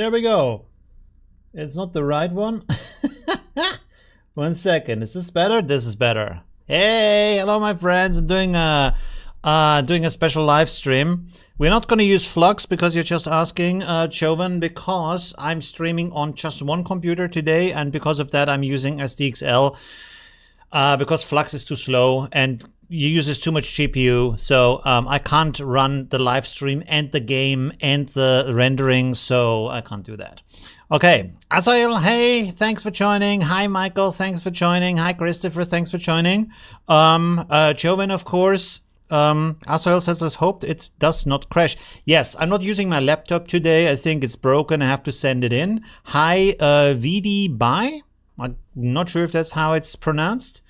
There we go. It's not the right one. 1 second. Is this better? This is better. Hey, hello my friends. I'm doing a special live stream. We're not going to use Flux because you're just asking, Jovan, because I'm streaming on just one computer today, and because of that I'm using SDXL because Flux is too slow and uses too much GPU, so I can't run the live stream and the game and the rendering, so I can't do that. Okay, Asael, hey, thanks for joining. Hi, Michael, thanks for joining. Hi, Christopher, thanks for joining. Jovan, of course. Asael says, let's hope it does not crash. Yes, I'm not using my laptop today. I think it's broken. I have to send it in. Hi, VD Bai. I'm not sure if that's how it's pronounced.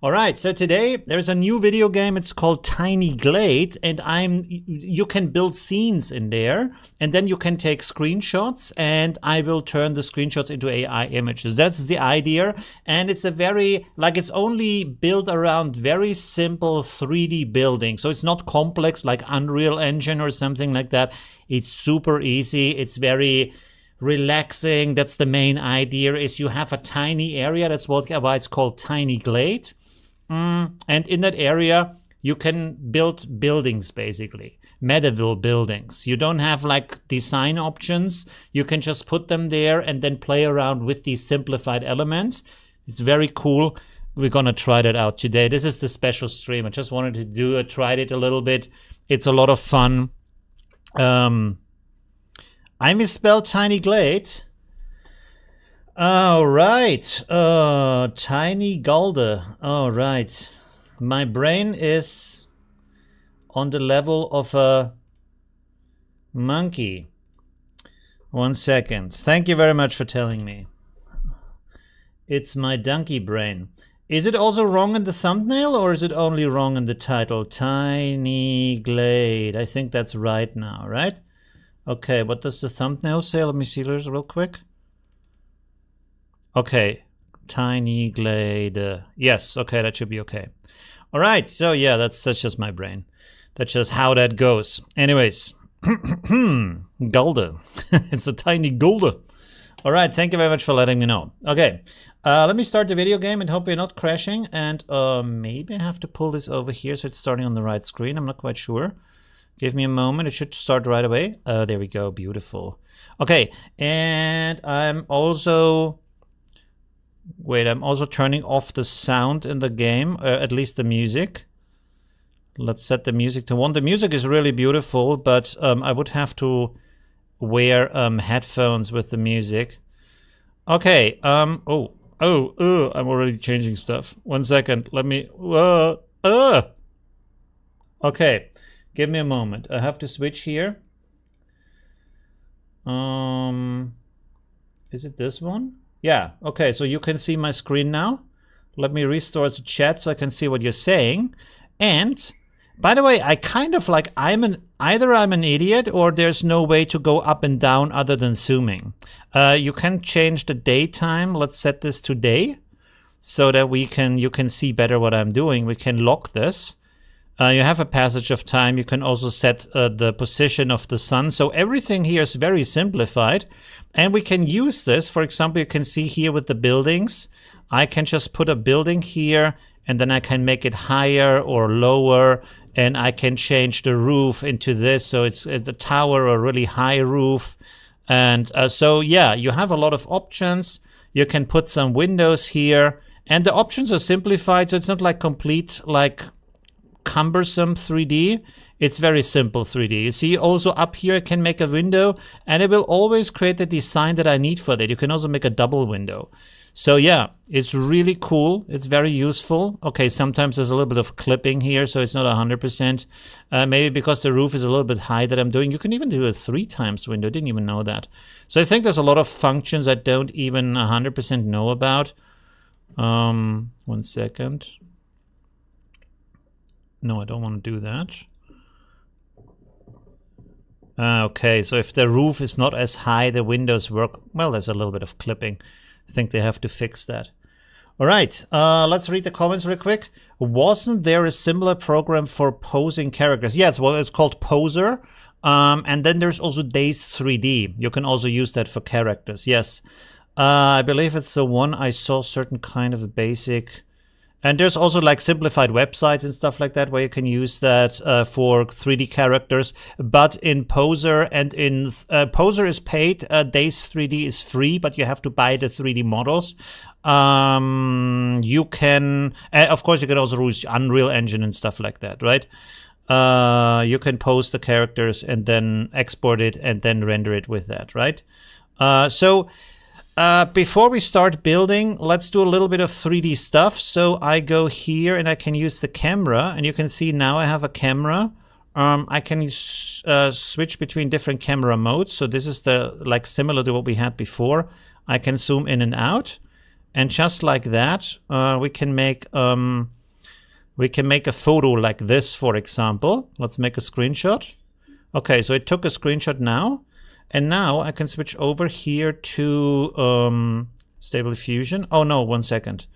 All right, so today there's a new video game. It's called Tiny Glade, and you can build scenes in there, and then you can take screenshots, and I will turn the screenshots into AI images. That's the idea, and it's it's only built around very simple 3D building, so it's not complex like Unreal Engine or something like that. It's super easy. It's very relaxing. That's the main idea. Is you have a tiny area. That's why it's called Tiny Glade. And in that area, you can build buildings, basically. Medieval buildings. You don't have like design options. You can just put them there and then play around with these simplified elements. It's very cool. We're going to try that out today. This is the special stream. I just wanted to do it, tried it a little bit. It's a lot of fun. I misspelled Tiny Glade. All right, Tiny Glade. All right, my brain is on the level of a monkey. 1 second. Thank you very much for telling me. It's my donkey brain. Is it also wrong in the thumbnail, or is it only wrong in the title? Tiny Glade. I think that's right now, right? Okay, what does the thumbnail say? Let me see this real quick. Okay, Tiny Glade. Yes, okay, that should be okay. All right, so yeah, that's just my brain. That's just how that goes. Anyways, Glade. It's a Tiny Glade. All right, thank you very much for letting me know. Okay, let me start the video game and hope we're not crashing. And maybe I have to pull this over here so it's starting on the right screen. I'm not quite sure. Give me a moment. It should start right away. There we go. Beautiful. Okay, and I'm also... Wait, I'm also turning off the sound in the game, at least the music. Let's set the music to 1. The music is really beautiful, but I would have to wear headphones with the music. Okay, I'm already changing stuff. 1 second, let me... Okay, give me a moment. I have to switch here. Is it this one? Yeah, okay, so you can see my screen now. Let me restore the chat so I can see what you're saying. And, by the way, I kind of like, either I'm an idiot or there's no way to go up and down other than zooming. You can change the daytime. Let's set this to day so that you can see better what I'm doing. We can lock this. You have a passage of time. You can also set the position of the sun. So everything here is very simplified. And we can use this. For example, you can see here with the buildings. I can just put a building here, and then I can make it higher or lower. And I can change the roof into this. So it's a tower or a really high roof. And so, yeah, you have a lot of options. You can put some windows here. And the options are simplified. So it's not like complete, like... cumbersome 3D. It's very simple 3D. You see also up here I can make a window, and it will always create the design that I need for that. You can also make a double window. So yeah, it's really cool. It's very useful. Okay, sometimes there's a little bit of clipping here, so it's not 100%. Maybe because the roof is a little bit high that I'm doing. You can even do a 3 times window. Didn't even know that. So I think there's a lot of functions I don't even 100% know about. 1 second. No, I don't want to do that. Okay, so if the roof is not as high, the windows work. Well, there's a little bit of clipping. I think they have to fix that. All right, let's read the comments real quick. Wasn't there a similar program for posing characters? Yes, well, it's called Poser. And then there's also Days 3D. You can also use that for characters. Yes. I believe it's the one I saw certain kind of a basic. And there's also like simplified websites and stuff like that where you can use that for 3D characters. But in Poser and in Poser is paid, Days 3D is free, but you have to buy the 3D models. You can, of course, you can also use Unreal Engine and stuff like that, right? You can pose the characters and then export it and then render it with that, right? Before we start building, let's do a little bit of 3D stuff. So I go here and I can use the camera, and you can see now I have a camera. I can switch between different camera modes. So this is the like similar to what we had before. I can zoom in and out, and just like that, we can make a photo like this, for example. Let's make a screenshot. Okay, so it took a screenshot now. And now I can switch over here to Stable Diffusion. Oh no, 1 second.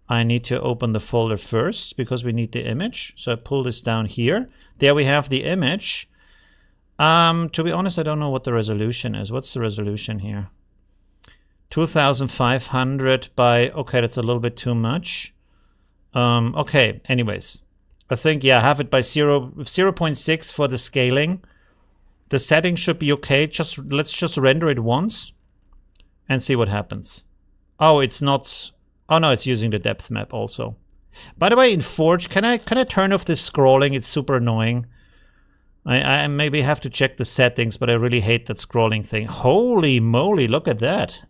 I need to open the folder first because we need the image. So I pull this down here. There we have the image. To be honest, I don't know what the resolution is. What's the resolution here? 2500 by, okay, that's a little bit too much. Okay, anyways. I think, yeah, have it by 0.6 for the scaling. The settings should be okay. Let's just render it once and see what happens. Oh, it's not. Oh no, it's using the depth map also. By the way, in Forge, can I turn off this scrolling? It's super annoying. I maybe have to check the settings, but I really hate that scrolling thing. Holy moly, look at that.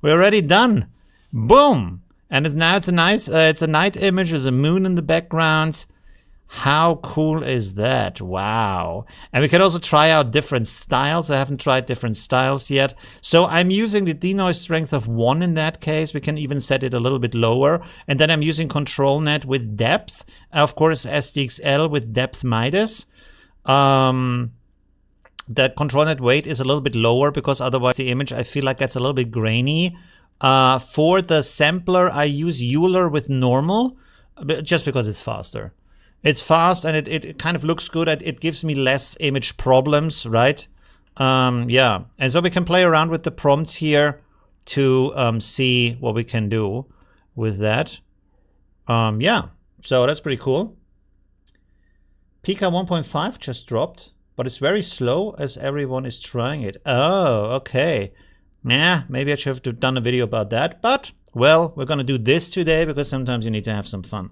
We're already done. Boom. And now it's a nice, it's a night image. There's a moon in the background. How cool is that? Wow. And we can also try out different styles. I haven't tried different styles yet. So I'm using the denoise strength of 1 in that case. We can even set it a little bit lower. And then I'm using control net with depth. Of course, SDXL with depth Midas. The control net weight is a little bit lower because otherwise the image, I feel like, gets a little bit grainy. For the sampler, I use Euler with normal, just because it's faster. It's fast and it kind of looks good. It gives me less image problems, right? Yeah, and so we can play around with the prompts here to see what we can do with that. Yeah, so that's pretty cool. Pika 1.5 just dropped, but it's very slow as everyone is trying it. Oh, okay. Nah, maybe I should have done a video about that. But, well, we're going to do this today because sometimes you need to have some fun.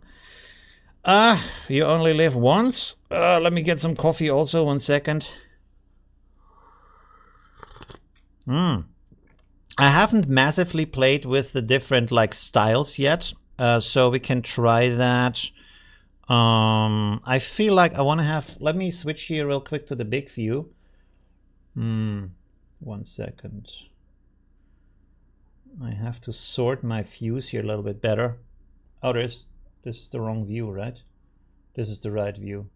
You only live once. Let me get some coffee also, 1 second. I haven't massively played with the different like styles yet, so we can try that. I feel like I want to have, let me switch here real quick to the big view. 1 second. I have to sort my views here a little bit better. Oh, this is the wrong view, right? This is the right view.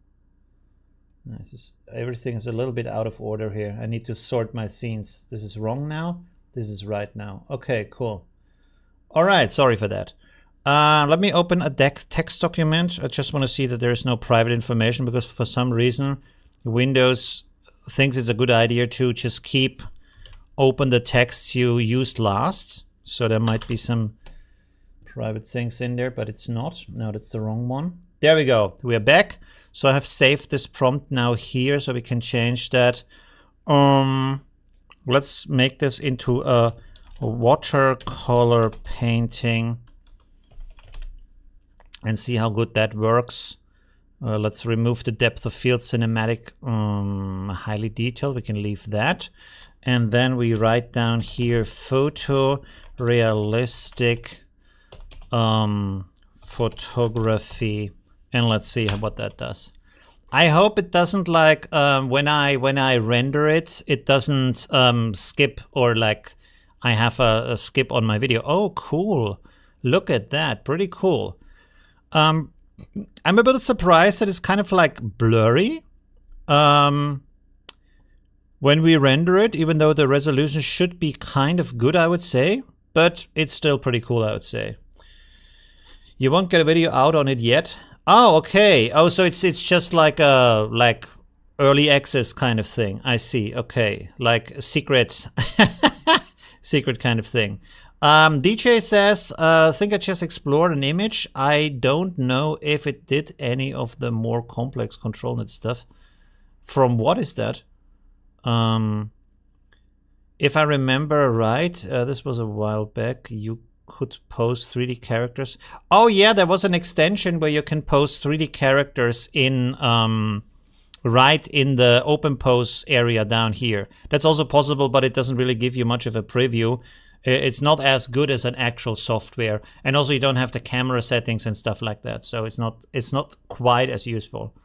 Everything is a little bit out of order here. I need to sort my scenes. This is wrong now. This is right now. Okay, cool. All right, sorry for that. Let me open a text document. I just want to see that there is no private information because for some reason Windows thinks it's a good idea to just keep open the text you used last. So there might be some private things in there, but it's not. No, that's the wrong one. There we go. We are back. So I have saved this prompt now here so we can change that. Let's make this into a watercolor painting and see how good that works. Let's remove the depth of field cinematic, highly detailed. We can leave that. And then we write down here photo realistic photography, and let's see what that does. I hope it doesn't like when I render it, it doesn't skip or like I have a skip on my video. Oh, cool! Look at that, pretty cool. I'm a bit surprised that it's kind of like blurry when we render it, even though the resolution should be kind of good, I would say. But it's still pretty cool, I would say. You won't get a video out on it yet. Oh, okay. Oh, so it's just like a early access kind of thing. I see. Okay, like a secret, secret kind of thing. DJ says, think I just explored an image. I don't know if it did any of the more complex ControlNet stuff. From what is that? If I remember right, this was a while back, you could post 3D characters. Oh yeah, there was an extension where you can post 3D characters in right in the open pose area down here. That's also possible, but it doesn't really give you much of a preview. It's not as good as an actual software, and also you don't have the camera settings and stuff like that, so it's not quite as useful.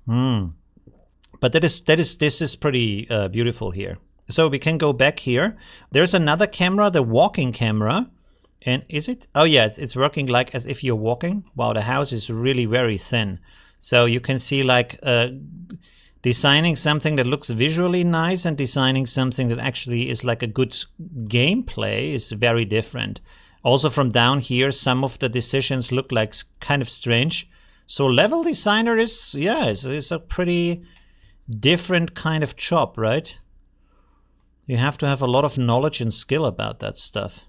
But this is pretty beautiful here. So we can go back here. There's another camera, the walking camera. And is it? Oh yeah, it's working like as if you're walking. Wow, the house is really very thin. So you can see like designing something that looks visually nice and designing something that actually is like a good gameplay is very different. Also from down here, some of the decisions look like kind of strange. So level designer is, yeah, it's a pretty different kind of job, right? You have to have a lot of knowledge and skill about that stuff.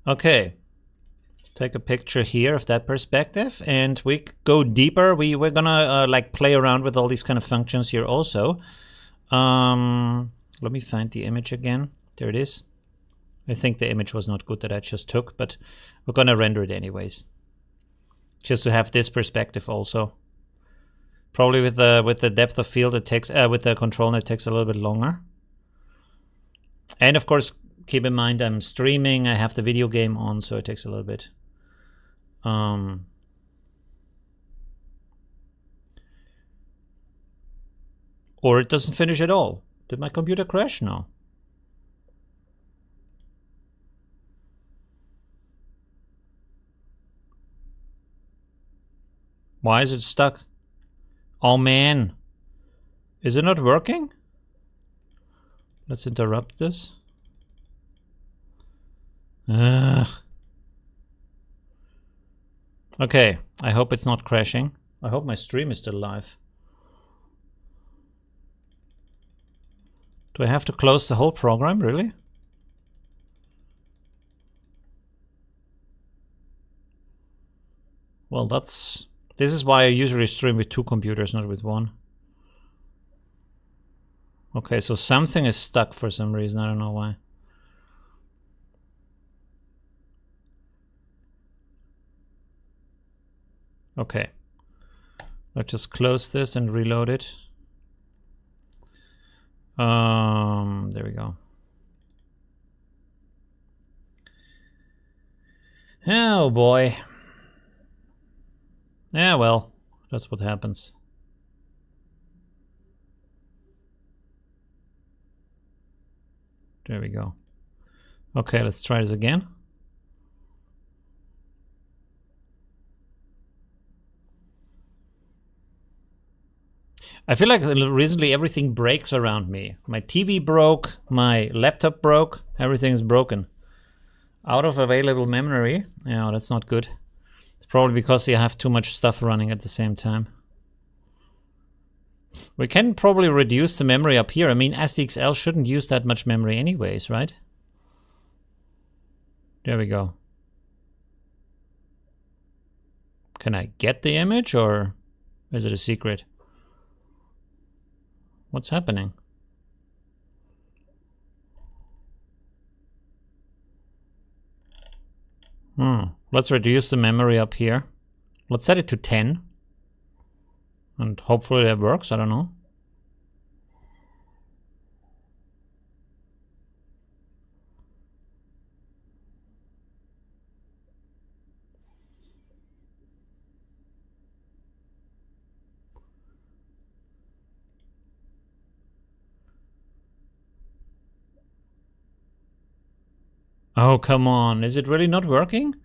Okay, take a picture here of that perspective, and we go deeper. We're gonna like play around with all these kind of functions here also. Let me find the image again. There it is. I think the image was not good that I just took, but we're gonna render it anyways, just to have this perspective also. Probably with the depth of field, it takes with the control, it takes a little bit longer. And of course, keep in mind I'm streaming. I have the video game on, so it takes a little bit. Or it doesn't finish at all. Did my computer crash? No. Why is it stuck? Oh man. Is it not working? Let's interrupt this. Okay, I hope it's not crashing. I hope my stream is still live. Do I have to close the whole program, really? Well, this is why I usually stream with 2 computers, not with 1. Okay, so something is stuck for some reason. I don't know why. Okay. Let's just close this and reload it. There we go. Oh boy. Yeah, well, that's what happens. There we go. Okay, let's try this again. I feel like recently everything breaks around me. My TV broke, my laptop broke, everything's broken. Out of available memory. Yeah, that's not good. It's probably because you have too much stuff running at the same time. We can probably reduce the memory up here. I mean, SDXL shouldn't use that much memory anyways, right? There we go. Can I get the image, or is it a secret? What's happening? Let's reduce the memory up here. Let's set it to 10. And hopefully that works, I don't know. Oh, come on. Is it really not working?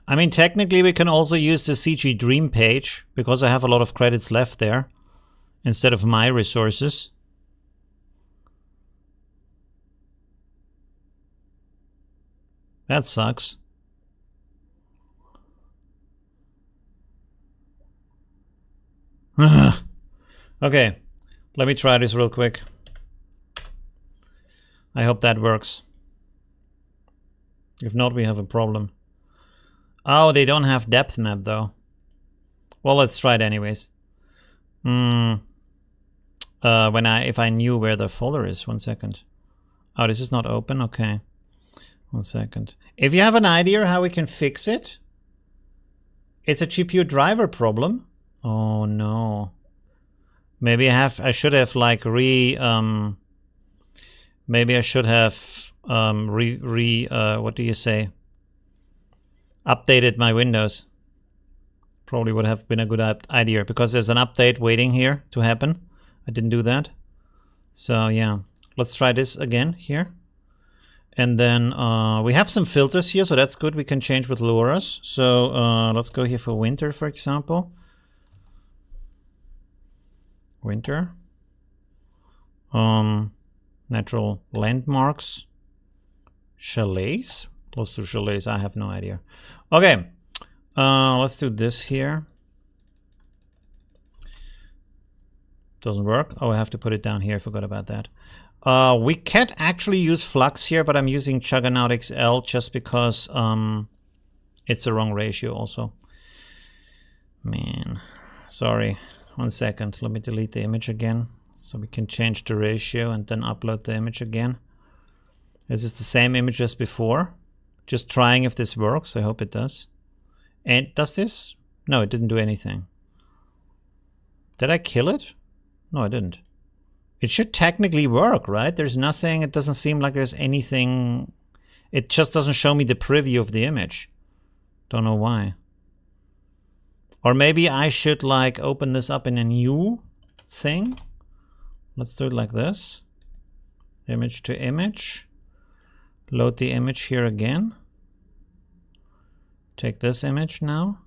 I mean, technically we can also use the CG Dream page, because I have a lot of credits left there, instead of my resources. That sucks. Okay, let me try this real quick. I hope that works. If not, we have a problem. Oh, they don't have depth map though. Well, let's try it anyways. If I knew where the folder is. 1 second. Oh, this is not open. Okay. 1 second. If you have an idea how we can fix it, it's a GPU driver problem. Oh no. Maybe I should have like maybe I should have what do you say? Updated my Windows. Probably would have been a good idea because there's an update waiting here to happen. I didn't do that. So yeah, let's try this again here. And then we have some filters here, so that's good. We can change with LURAs. So let's go here for winter, for example. Winter. Natural landmarks. Chalets. Close to chalets, I have no idea. Okay, let's do this here. Doesn't work. Oh, I have to put it down here. I forgot about that. We can't actually use Flux here, but I'm using Juggernaut XL just because it's the wrong ratio also. Man, sorry. 1 second. Let me delete the image again so we can change the ratio and then upload the image again. This is the same image as before. Just trying if this works. I hope it does. And does this? No, it didn't do anything. Did I kill it? No, I didn't. It should technically work, right? There's nothing, it doesn't seem like there's anything. It just doesn't show me the preview of the image. Don't know why. Or maybe I should like open this up in a new thing. Let's do it like this. Image to image. Load the image here again. Take this image now.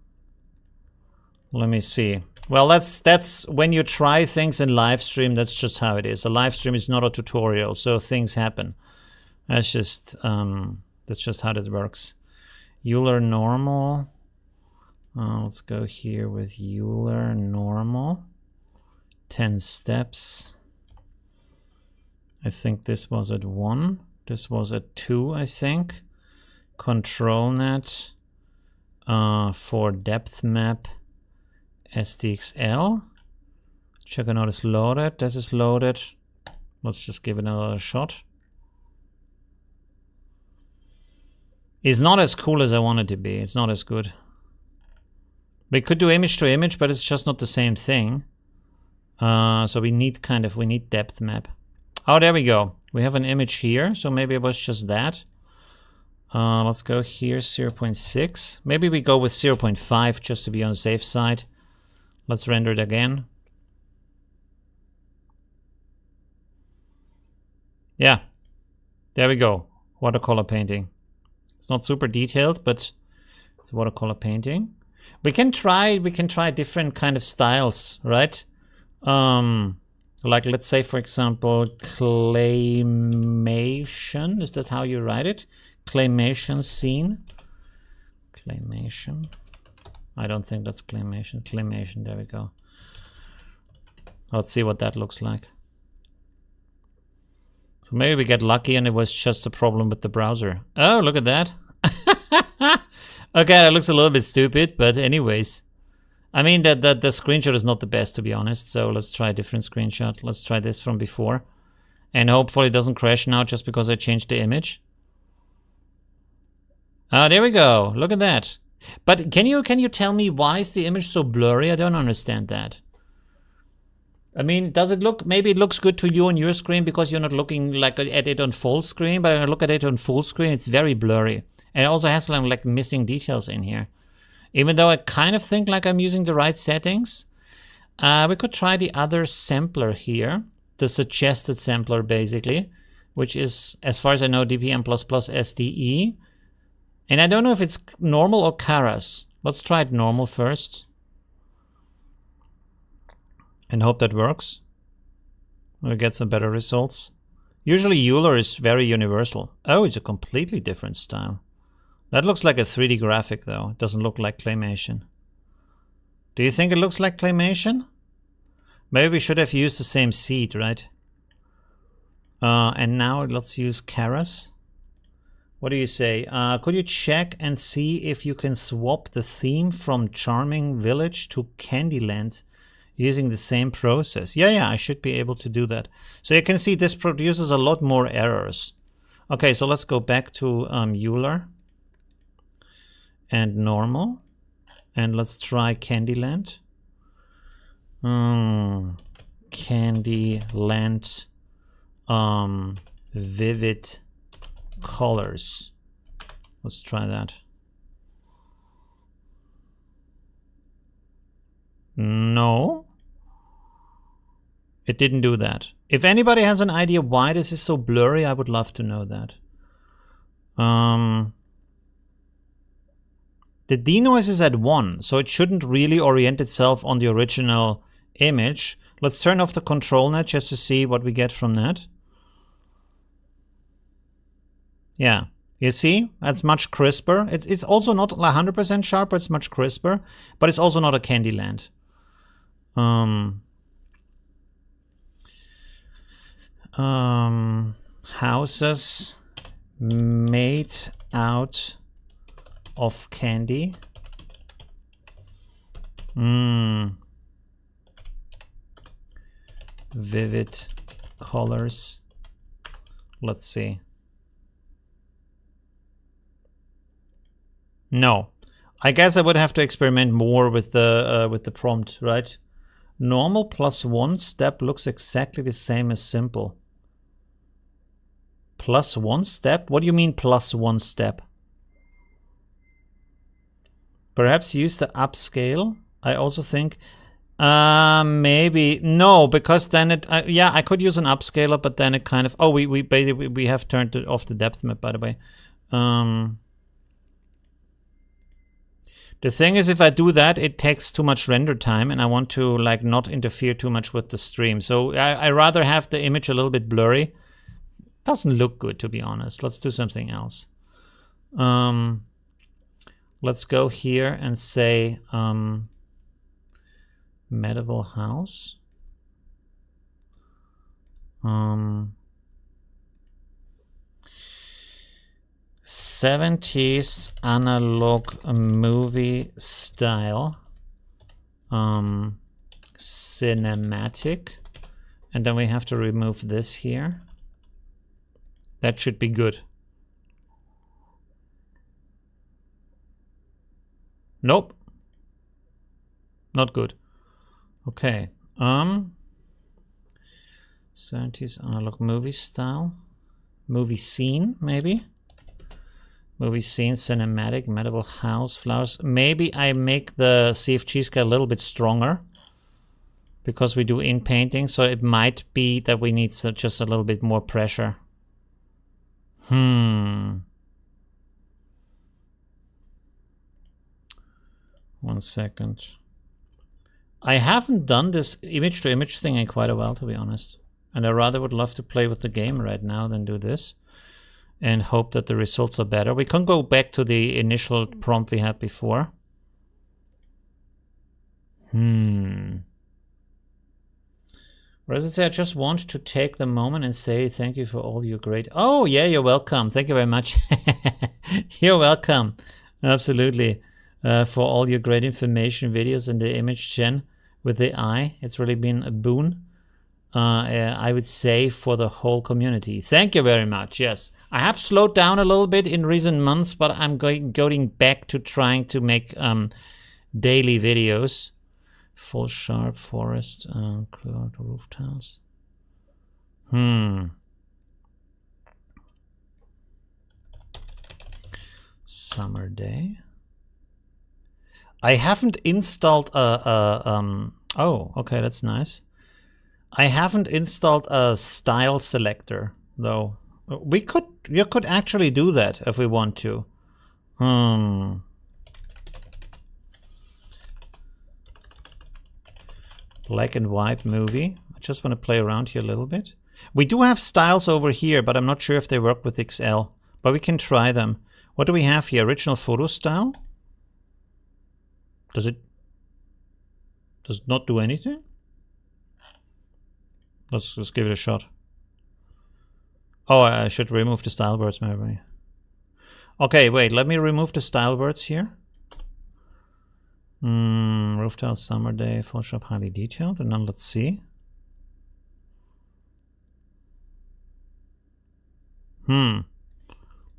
Let me see. Well, that's when you try things in live stream, that's just how it is. A live stream is not a tutorial, so things happen. That's just how this works. Euler normal. Let's go here with Euler normal. 10 steps. I think this was at 1. This was at 2, I think. Control net for depth map. SDXL. Juggernaut is loaded. This is loaded. Let's just give it another shot. It's not as cool as I want it to be. It's not as good. We could do image to image, but it's just not the same thing. So we need depth map. Oh, there we go. We have an image here, so maybe it was just that. Let's go here, 0.6. Maybe we go with 0.5 just to be on the safe side. Let's render it again. Yeah, there we go. Watercolor painting. It's not super detailed, but it's a watercolor painting. We can try different kind of styles, right? Like let's say, for example, claymation. Is that how you write it? Claymation scene. Claymation. I don't think that's claymation. Claymation, there we go. Let's see what that looks like. So maybe we get lucky and it was just a problem with the browser. Oh, look at that. Okay, that looks a little bit stupid, but anyways. I mean, the screenshot is not the best, to be honest. So let's try a different screenshot. Let's try this from before. And hopefully it doesn't crash now just because I changed the image. Ah, there we go. Look at that. But can you tell me why is the image so blurry? I don't understand that. I mean, does it look, maybe it looks good to you on your screen because you're not looking like at it on full screen, but when I look at it on full screen, it's very blurry. And it also has like missing details in here. Even though I kind of think like I'm using the right settings. We could try the other sampler here, the suggested sampler basically, which is, as far as I know, DPM++ SDE. And I don't know if it's normal or Keras. Let's try it normal first. And hope that works. We'll get some better results. Usually Euler is very universal. Oh, it's a completely different style. That looks like a 3D graphic though. It doesn't look like claymation. Do you think it looks like claymation? Maybe we should have used the same seed, right? And now let's use Karas. What do you say? Could you check and see if you can swap the theme from Charming Village to Candyland using the same process? Yeah, I should be able to do that. So you can see this produces a lot more errors. Okay, so let's go back to Euler and normal. And let's try Candyland. Candyland vivid colors. Let's try that. No, it didn't do that. If anybody has an idea why this is so blurry, I would love to know that. The denoise is at 1, so it shouldn't really orient itself on the original image. Let's turn off the control net just to see what we get from that. Yeah, you see? That's much crisper. It's also not 100% sharp, but it's much crisper. But it's also not a Candyland. Houses made out of candy. Vivid colors. Let's see. No, I guess I would have to experiment more with the prompt, right? Normal plus 1 step looks exactly the same as simple. Plus 1 step? What do you mean plus 1 step? Perhaps use the upscale. I also think maybe no, because then it yeah, I could use an upscaler, but then it kind of we have turned it off the depth map, by the way. The thing is, if I do that, it takes too much render time, and I want to like not interfere too much with the stream. So I rather have the image a little bit blurry. Doesn't look good, to be honest. Let's do something else. Let's go here and say medieval house. 70s analog movie style, cinematic, and then we have to remove this here. That should be good. Nope, not good. Okay, 70s analog movie style, movie scene maybe. Movie scene, cinematic, medieval house, flowers. Maybe I make the CFG scale a little bit stronger because we do in painting, so it might be that we need just a little bit more pressure. 1 second. I haven't done this image to image thing in quite a while, to be honest. And I rather would love to play with the game right now than do this. And hope that the results are better. We can go back to the initial prompt we had before. What does it say? I just want to take the moment and say thank you for all your great... Oh, yeah, you're welcome. Thank you very much. You're welcome. Absolutely. For all your great information, videos, and the image gen with the eye. It's really been a boon. I would say for the whole community. Thank you very much. Yes, I have slowed down a little bit in recent months, but I'm going back to trying to make daily videos. Full sharp forest, clear roof tiles. Summer day. I haven't installed oh, okay, that's nice. I haven't installed a style selector though. You could actually do that if we want to. Black and white movie. I just want to play around here a little bit. We do have styles over here, but I'm not sure if they work with XL. But we can try them. What do we have here? Original photo style? Does it not do anything? Let's give it a shot. Oh, I should remove the style words maybe. Okay, wait, let me remove the style words here. Roof tile, summer day, Photoshop highly detailed, and then let's see.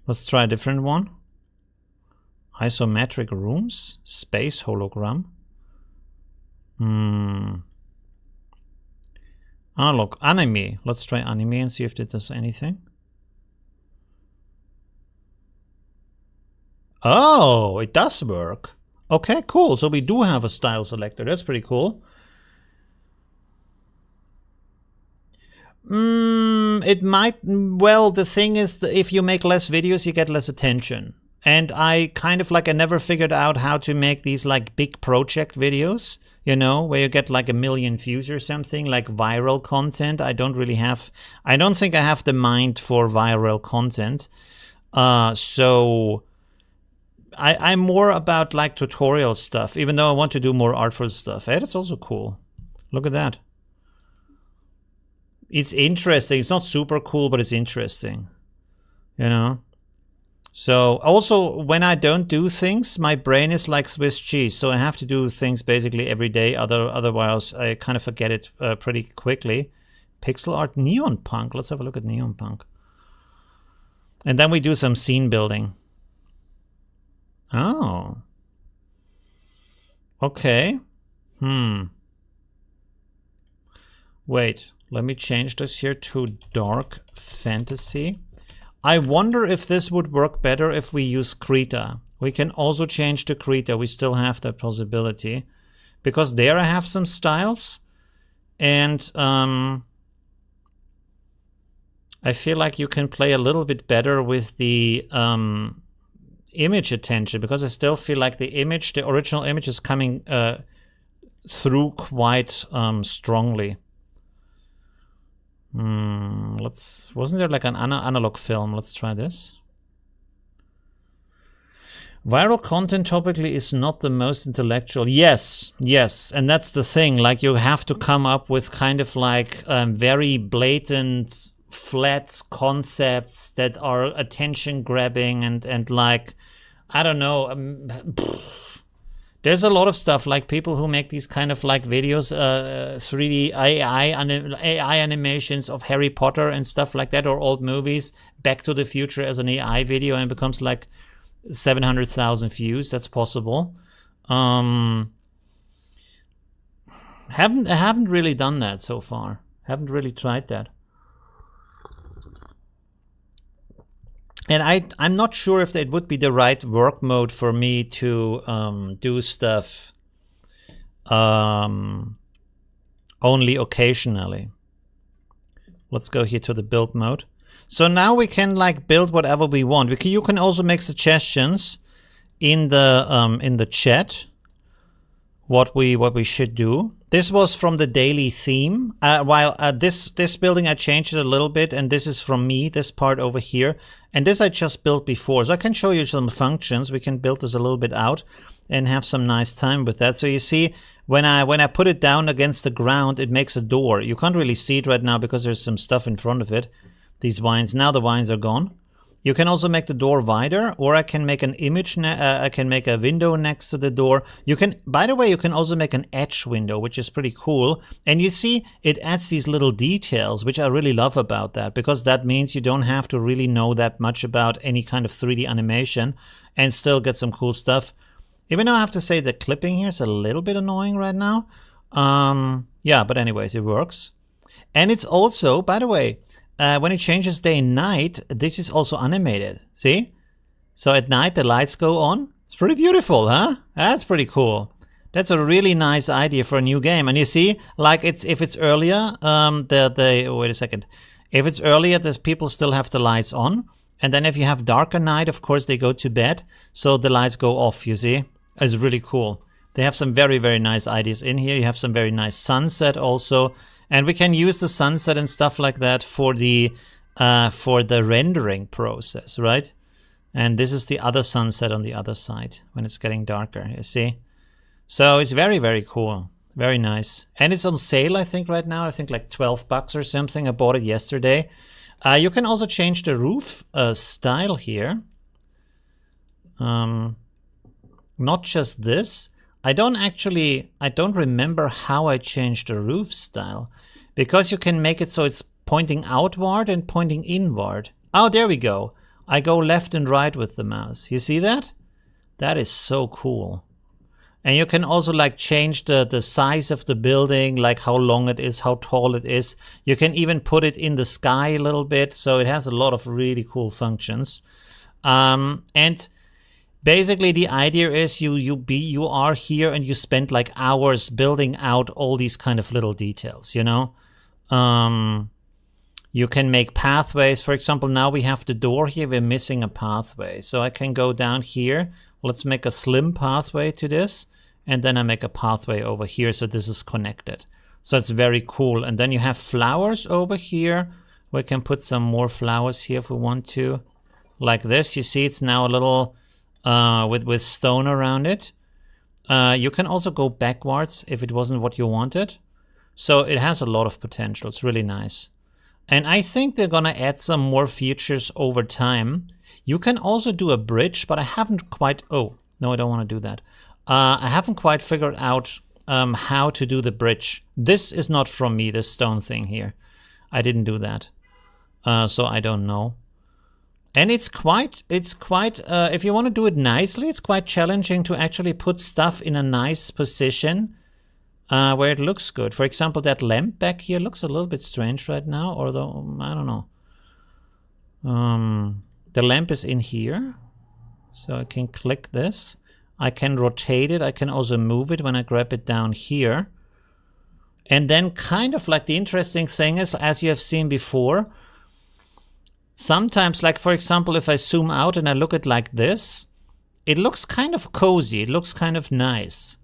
Let's try a different one. Isometric rooms, space hologram. Analog, anime. Let's try anime and see if it does anything. Oh, it does work. Okay, cool. So we do have a style selector. That's pretty cool. It might, well, the thing is, if you make less videos, you get less attention. And I kind of like, I never figured out how to make these like big project videos, you know, where you get like 1 million views or something, like viral content. I don't think I have the mind for viral content. So I'm more about like tutorial stuff, even though I want to do more artful stuff. Hey, that's also cool. Look at that. It's interesting. It's not super cool, but it's interesting, you know? So also when I don't do things, my brain is like Swiss cheese. So I have to do things basically every day. Otherwise I kind of forget it pretty quickly. Pixel art, neon punk. Let's have a look at neon punk. And then we do some scene building. Oh. Okay. Wait, let me change this here to dark fantasy. I wonder if this would work better if we use Krita. We can also change to Krita. We still have that possibility. Because there I have some styles. And I feel like you can play a little bit better with the image attention. Because I still feel like the original image is coming through quite strongly. Wasn't there like an analog film? Let's try this. Viral content topically is not the most intellectual. Yes, and that's the thing. Like you have to come up with kind of like very blatant, flat concepts that are attention grabbing and like, I don't know. There's a lot of stuff like people who make these kind of like videos, 3D AI animations of Harry Potter and stuff like that, or old movies, Back to the Future as an AI video, and it becomes like 700,000 views. That's possible. I haven't really done that so far. Haven't really tried that. And I'm not sure if it would be the right work mode for me to do stuff only occasionally. Let's go here to the build mode. So now we can like build whatever we want. You can also make suggestions in the chat what we should do. This was from the daily theme. This building I changed it a little bit, and this is from me, this part over here. And this I just built before. So I can show you some functions. We can build this a little bit out and have some nice time with that. So you see, when I put it down against the ground, it makes a door. You can't really see it right now because there's some stuff in front of it. These vines. Now the vines are gone. You can also make the door wider, or I can make an image. I can make a window next to the door. You can, by the way, you can also make an edge window, which is pretty cool. And you see, it adds these little details, which I really love about that, because that means you don't have to really know that much about any kind of 3D animation and still get some cool stuff. Even though I have to say the clipping here is a little bit annoying right now. Yeah, but anyways, it works. And it's also, by the way, when it changes day and night, this is also animated. See? So at night the lights go on. It's pretty beautiful, huh? That's pretty cool. That's a really nice idea for a new game. And you see, like if it's earlier, wait a second. If it's earlier, there's people still have the lights on. And then if you have darker night, of course they go to bed. So the lights go off, you see? It's really cool. They have some very, very nice ideas in here. You have some very nice sunset also. And we can use the sunset and stuff like that for the rendering process, right? And this is the other sunset on the other side when it's getting darker, you see? So it's very, very cool. Very nice. And it's on sale, I think, right now. I think like $12 or something. I bought it yesterday. You can also change the roof style here. Not just this. I don't remember how I changed the roof style. Because you can make it so it's pointing outward and pointing inward. Oh, there we go. I go left and right with the mouse. You see that? That is so cool. And you can also like change the size of the building, like how long it is, how tall it is. You can even put it in the sky a little bit. So it has a lot of really cool functions. And basically the idea is you are here and you spend like hours building out all these kind of little details, you know? You can make pathways. For example, now we have the door here. We're missing a pathway. So I can go down here. Let's make a slim pathway to this. And then I make a pathway over here. So this is connected. So it's very cool. And then you have flowers over here. We can put some more flowers here if we want to. Like this. You see it's now a little with stone around it. You can also go backwards if it wasn't what you wanted. So it has a lot of potential. It's really nice. And I think they're going to add some more features over time. You can also do a bridge, but I haven't quite... Oh, no, I don't want to do that. I haven't quite figured out how to do the bridge. This is not from me, this stone thing here. I didn't do that. So I don't know. And it's quite, if you want to do it nicely, it's quite challenging to actually put stuff in a nice position. Where it looks good. For example, that lamp back here looks a little bit strange right now, although, I don't know. The lamp is in here, so I can click this. I can rotate it. I can also move it when I grab it down here. And then kind of like the interesting thing is, as you have seen before, sometimes, like for example, if I zoom out and I look at like this, it looks kind of cozy. It looks kind of nice.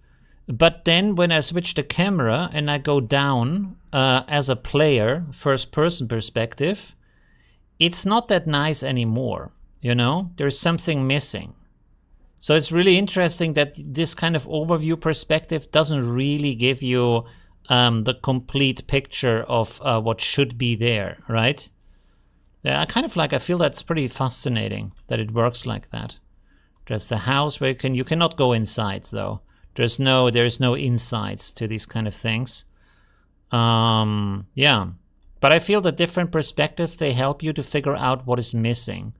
But then when I switch the camera and I go down as a player, first person perspective, it's not that nice anymore, you know? There's something missing. So it's really interesting that this kind of overview perspective doesn't really give you the complete picture of what should be there, right? Yeah, I feel that's pretty fascinating that it works like that. There's the house where you cannot go inside though. There's no insights to these kind of things. Yeah. But I feel the different perspectives, they help you to figure out what is missing.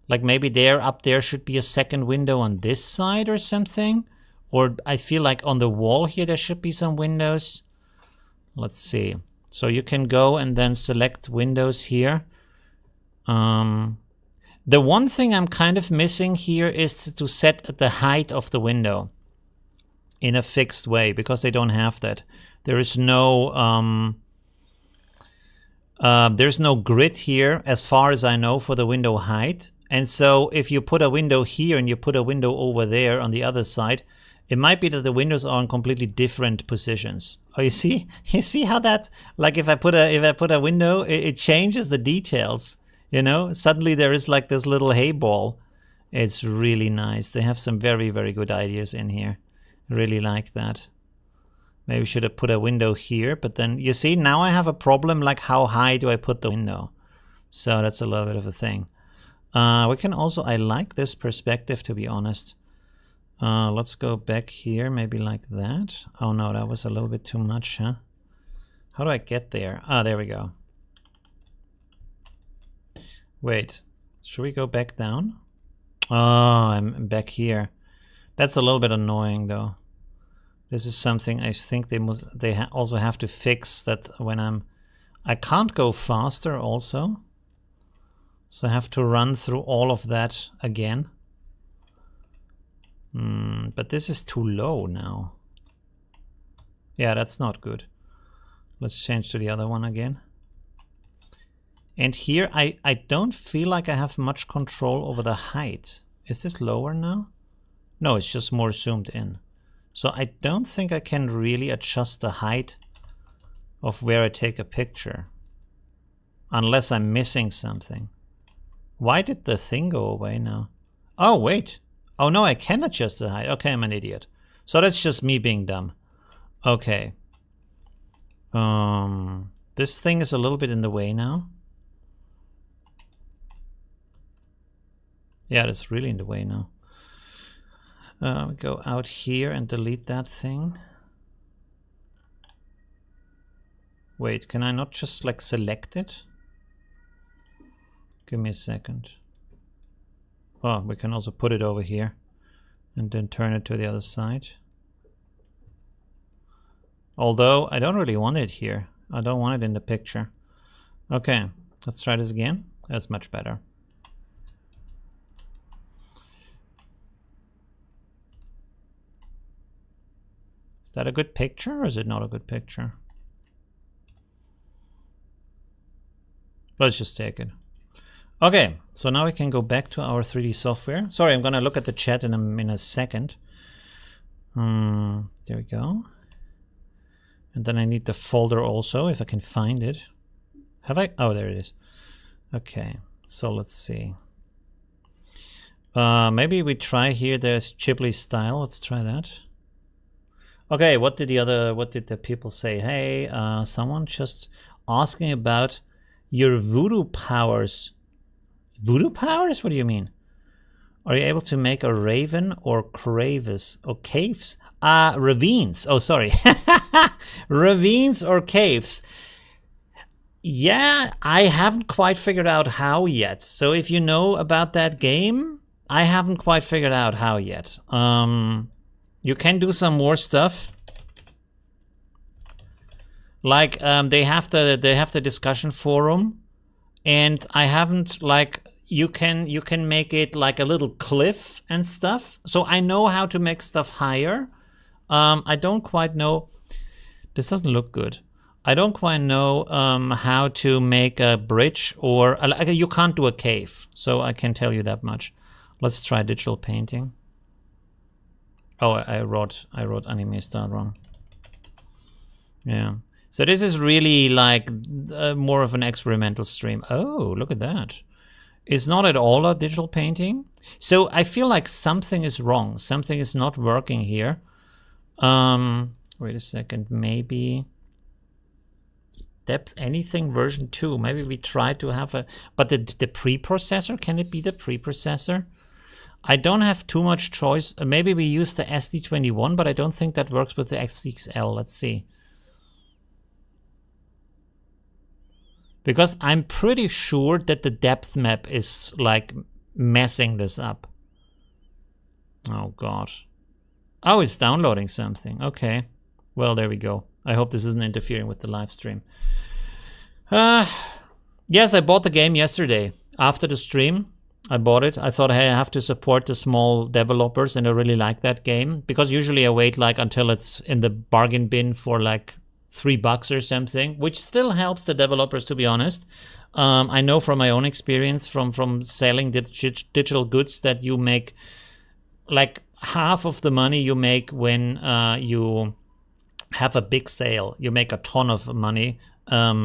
Like maybe up there should be a second window on this side or something. Or I feel like on the wall here there should be some windows. Let's see. So you can go and then select windows here. The one thing I'm kind of missing here is to set the height of the window in a fixed way, because they don't have that. There is no there's no grid here as far as I know for the window height. And so if you put a window here and you put a window over there on the other side, it might be that the windows are in completely different positions. Oh, you see how that, like if I put a window, it changes the details, you know? Suddenly there is like this little hay ball. It's really nice. They have some very, very good ideas in here. Really like that. Maybe we should have put a window here, but then you see now I have a problem, like how high do I put the window? So that's a little bit of a thing. We can also, I like this perspective, to be honest. Let's go back here, maybe like that. Oh no, that was a little bit too much, huh? How do I get there? Ah, there we go. Wait, should we go back down? Oh, I'm back here. That's a little bit annoying though. This is something I think they also have to fix, that when I can't go faster also. So I have to run through all of that again. But this is too low now. Yeah, that's not good. Let's change to the other one again. And here I don't feel like I have much control over the height. Is this lower now? No, it's just more zoomed in. So I don't think I can really adjust the height of where I take a picture. Unless I'm missing something. Why did the thing go away now? Oh, wait. Oh, no, I can adjust the height. Okay, I'm an idiot. So that's just me being dumb. Okay. This thing is a little bit in the way now. Yeah, it's really in the way now. Go out here and delete that thing. Wait, can I not just like select it? Give me a second. Oh, we can also put it over here and then turn it to the other side. Although I don't really want it here. I don't want it in the picture. Okay, let's try this again. That's much better. Is that a good picture or is it not a good picture? Let's just take it. Okay, so now we can go back to our 3D software. Sorry, I'm gonna look at the chat in a second. There we go. And then I need the folder also, if I can find it. Have I? Oh, there it is. Okay, so let's see. Maybe we try here. There's Ghibli style. Let's try that. Okay, what did the people say? Hey, someone just asking about your voodoo powers. Voodoo powers? What do you mean? Are you able to make a raven or caves? Or caves? Ravines. Oh, sorry. Ravines or caves. Yeah, I haven't quite figured out how yet. So if you know about that game, I haven't quite figured out how yet. You can do some more stuff. Like they have the discussion forum, and I haven't like you can make it like a little cliff and stuff. So I know how to make stuff higher. I don't quite know. This doesn't look good. I don't quite know how to make a bridge or like you can't do a cave. So I can tell you that much. Let's try digital painting. Oh, I wrote anime style wrong. Yeah. So this is really like more of an experimental stream. Oh, look at that. It's not at all a digital painting. So I feel like something is wrong. Something is not working here. Wait a second. Maybe depth anything version 2. Maybe we try to have a... But the preprocessor, can it be the preprocessor? I don't have too much choice. Maybe we use the SD21, but I don't think that works with the XXL. Let's see. Because I'm pretty sure that the depth map is like messing this up. Oh God. Oh, it's downloading something. Okay. Well, there we go. I hope this isn't interfering with the live stream. Yes, I bought the game yesterday. After the stream, I bought it. I thought, hey, I have to support the small developers, and I really like that game. Because usually I wait like until it's in the bargain bin for like $3 or something, which still helps the developers, to be honest. I know from my own experience from selling digital goods that you make like half of the money you make when you have a big sale. You make a ton of money,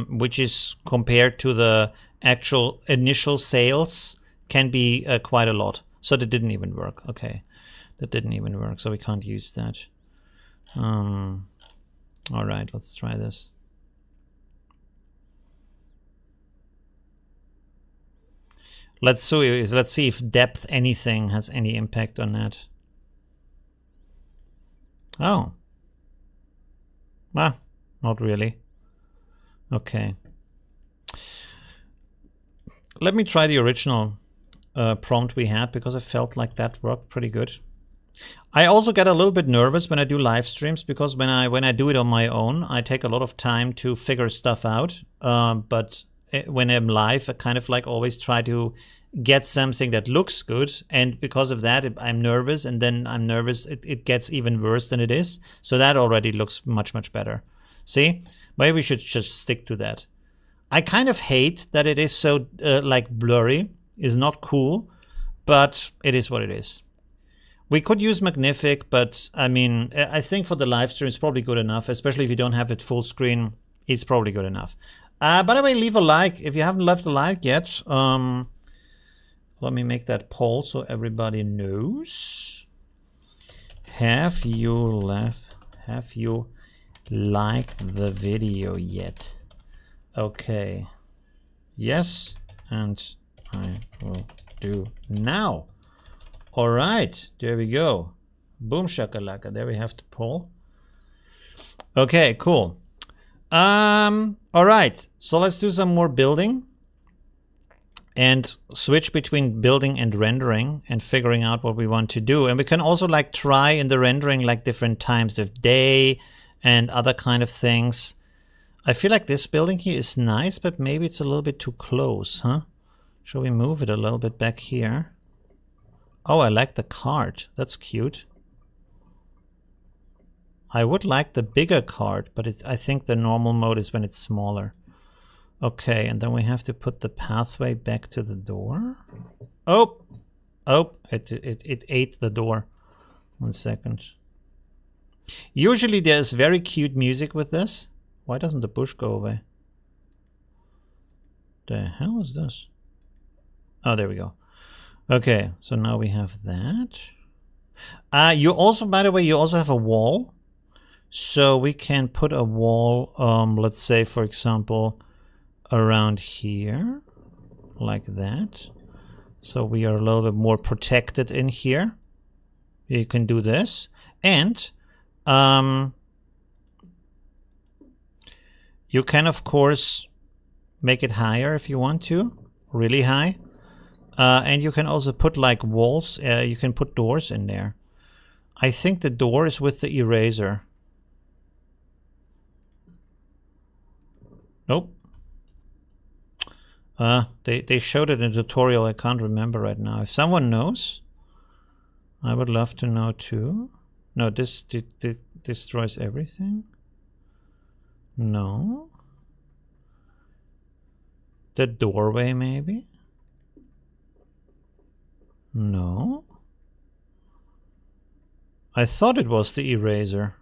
which is compared to the actual initial sales can be quite a lot. So that didn't even work. Okay, that didn't even work. So we can't use that. All right, let's try this. Let's see if depth anything has any impact on that. Oh. Ah, not really. Okay. Let me try the original prompt we had, because I felt like that worked pretty good. I also get a little bit nervous when I do live streams, because when I do it on my own, I take a lot of time to figure stuff out. But when I'm live, I kind of like always try to get something that looks good, and because of that, I'm nervous, and then I'm nervous it gets even worse than it is. So that already looks much better. See, maybe we should just stick to that. I kind of hate that it is so like blurry. It's not cool, but it is what it is. We could use Magnific, but I mean, I think for the live stream it's probably good enough, especially if you don't have it full screen. It's probably good enough. By the way, leave a like if you haven't left a like yet. let me make that poll so everybody knows. Have you liked the video yet? Okay. Yes, and I will do now. All right, there we go. Boom shakalaka. There we have the poll. Okay, cool. All right, so let's do some more building and switch between building and rendering and figuring out what we want to do. And we can also like try in the rendering like different times of day and other kind of things. I feel like this building here is nice, but maybe it's a little bit too close, huh? Shall we move it a little bit back here? Oh, I like the cart. That's cute. I would like the bigger cart, but I think the normal mode is when it's smaller. Okay, and then we have to put the pathway back to the door. Oh! Oh, it ate the door. 1 second. Usually there's very cute music with this. Why doesn't the bush go away? The hell is this? Oh, there we go. Okay, so now we have that. You also, by the way, you also have a wall. So we can put a wall, let's say, for example, around here, like that. So we are a little bit more protected in here. You can do this. And you can, of course, make it higher if you want to, really high. And you can also put like walls, you can put doors in there. I think the door is with the eraser. Nope. They showed it in a tutorial. I can't remember right now. If someone knows, I would love to know too. No, this destroys everything. No. The doorway maybe? No. I thought it was the eraser.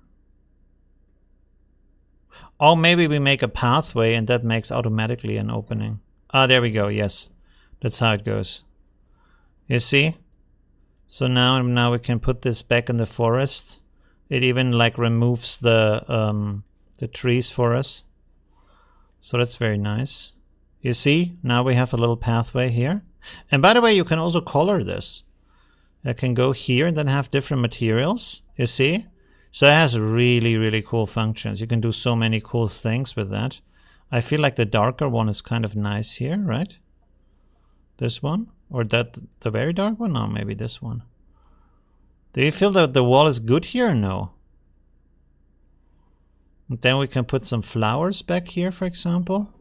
Oh, maybe we make a pathway and that makes automatically an opening. Ah, there we go. Yes, that's how it goes. You see? So now we can put this back in the forest. It even like removes the trees for us. So that's very nice. You see? Now we have a little pathway here. And by the way, you can also color this. I can go here and then have different materials. You see? So it has really, really cool functions. You can do so many cool things with that. I feel like the darker one is kind of nice here, right? This one? Or that the very dark one? No, maybe this one. Do you feel that the wall is good here or no? And then we can put some flowers back here, for example.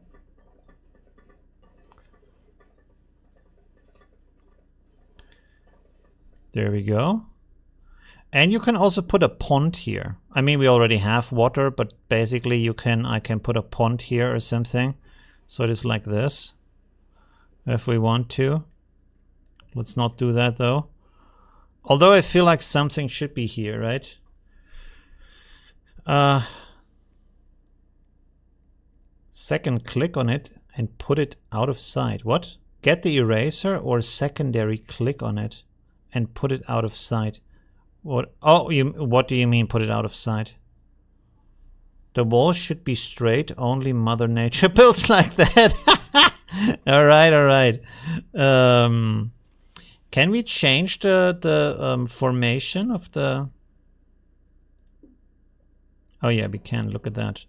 There we go. And you can also put a pond here. I mean, we already have water, but basically I can put a pond here or something. So it is like this. If we want to. Let's not do that though. Although I feel like something should be here, right? Second click on it and put it out of sight. What? Get the eraser or secondary click on it and put it out of sight. What? Oh, what do you mean put it out of sight? The wall should be straight. Only Mother Nature builds like that. All right, all right. Can we change the formation of the? Oh yeah, we can. Look at that.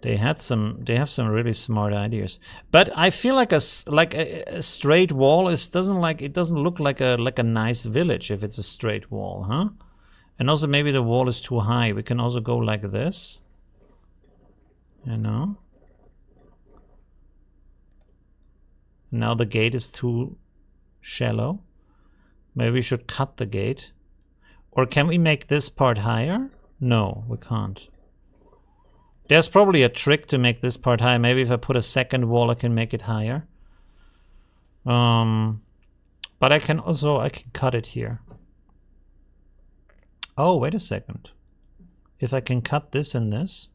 They have some really smart ideas. But I feel like a straight wall doesn't look like a nice village if it's a straight wall, huh? And also maybe the wall is too high. We can also go like this. You know? Now the gate is too shallow. Maybe we should cut the gate. Or can we make this part higher? No, we can't. There's probably a trick to make this part higher. Maybe if I put a second wall, I can make it higher. But I can cut it here. Oh, wait a second. If I can cut this and this.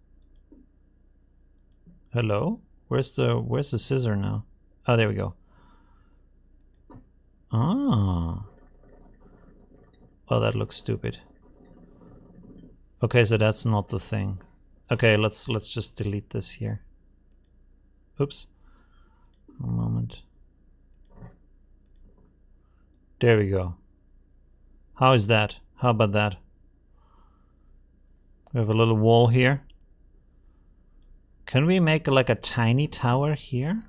Hello? Where's the scissor now? Oh, there we go. Ah. Oh, that looks stupid. Okay, so that's not the thing. Okay, let's just delete this here. Oops. One moment. There we go. How is that? How about that? We have a little wall here. Can we make like a tiny tower here?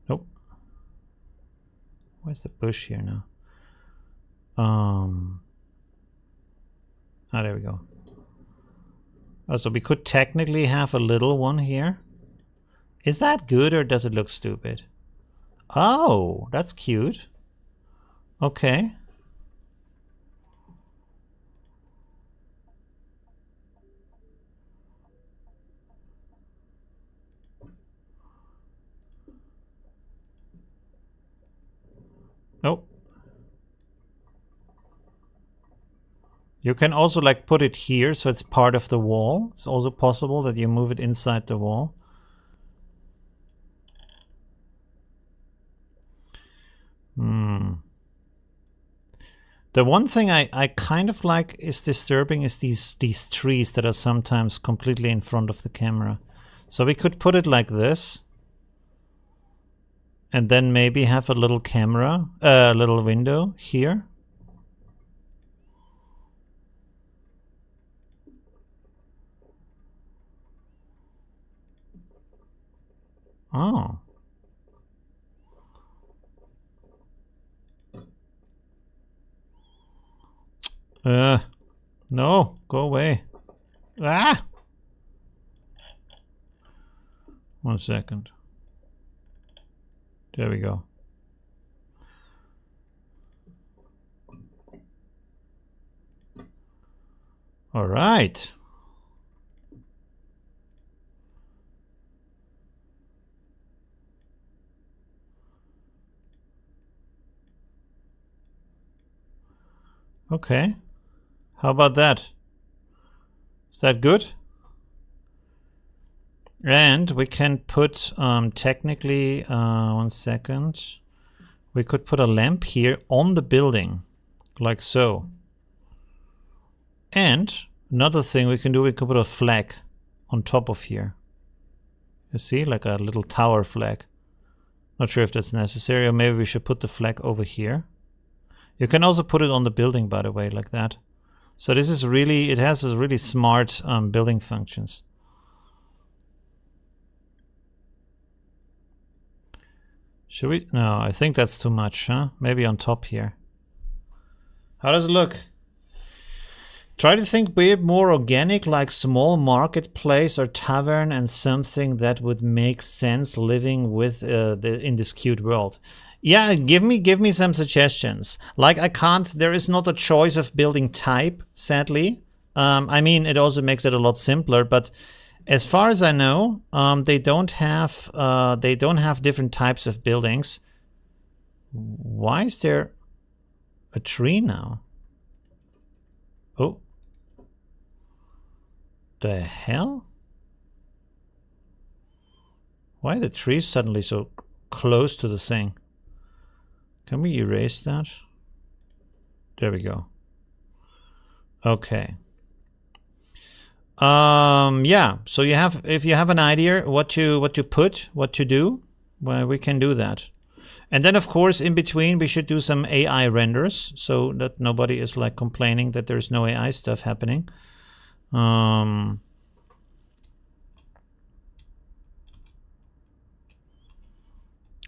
Nope. Where's the bush here now? Oh, there we go. Oh, so we could technically have a little one here. Is that good or does it look stupid? Oh, that's cute. Okay. Nope. You can also like put it here so it's part of the wall. It's also possible that you move it inside the wall. The one thing I kind of like is disturbing is these trees that are sometimes completely in front of the camera. So we could put it like this. And then maybe have a little camera, a little window here. Oh. No, go away. Ah! 1 second. There we go. All right. Okay. How about that? Is that good? And we can put technically 1 second. We could put a lamp here on the building, like so. And another thing we can do, we can put a flag on top of here. You see, like a little tower flag. Not sure if that's necessary, or maybe we should put the flag over here. You can also put it on the building, by the way, like that. So this is really, it has a really smart building functions. Should we? No, I think that's too much, huh? Maybe on top here. How does it look? Try to think weird, more organic, like small marketplace or tavern, and something that would make sense living with in this cute world. Yeah, give me some suggestions. Like I can't, there is not a choice of building type, sadly. I mean, it also makes it a lot simpler, but as far as I know, they don't have different types of buildings. Why is there a tree now? Oh. The hell? Why are the trees suddenly so close to the thing? Can we erase that? There we go. Okay. Yeah, so you have, if you have an idea what to put, what to do, well, we can do that. And then of course in between we should do some AI renders so that nobody is like complaining that there's no AI stuff happening. Oh,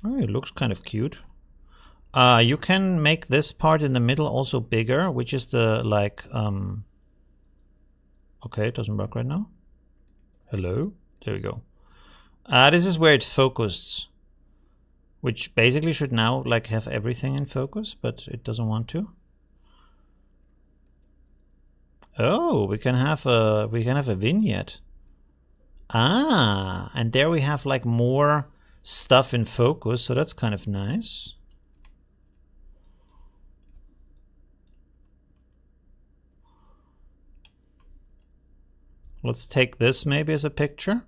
it looks kind of cute. You can make this part in the middle also bigger, which is the like okay, it doesn't work right now. Hello? There we go. This is where it focused, which basically should now like have everything in focus, but it doesn't want to. Oh, we can have a vignette. Ah, and there we have like more stuff in focus, so that's kind of nice. Let's take this maybe as a picture.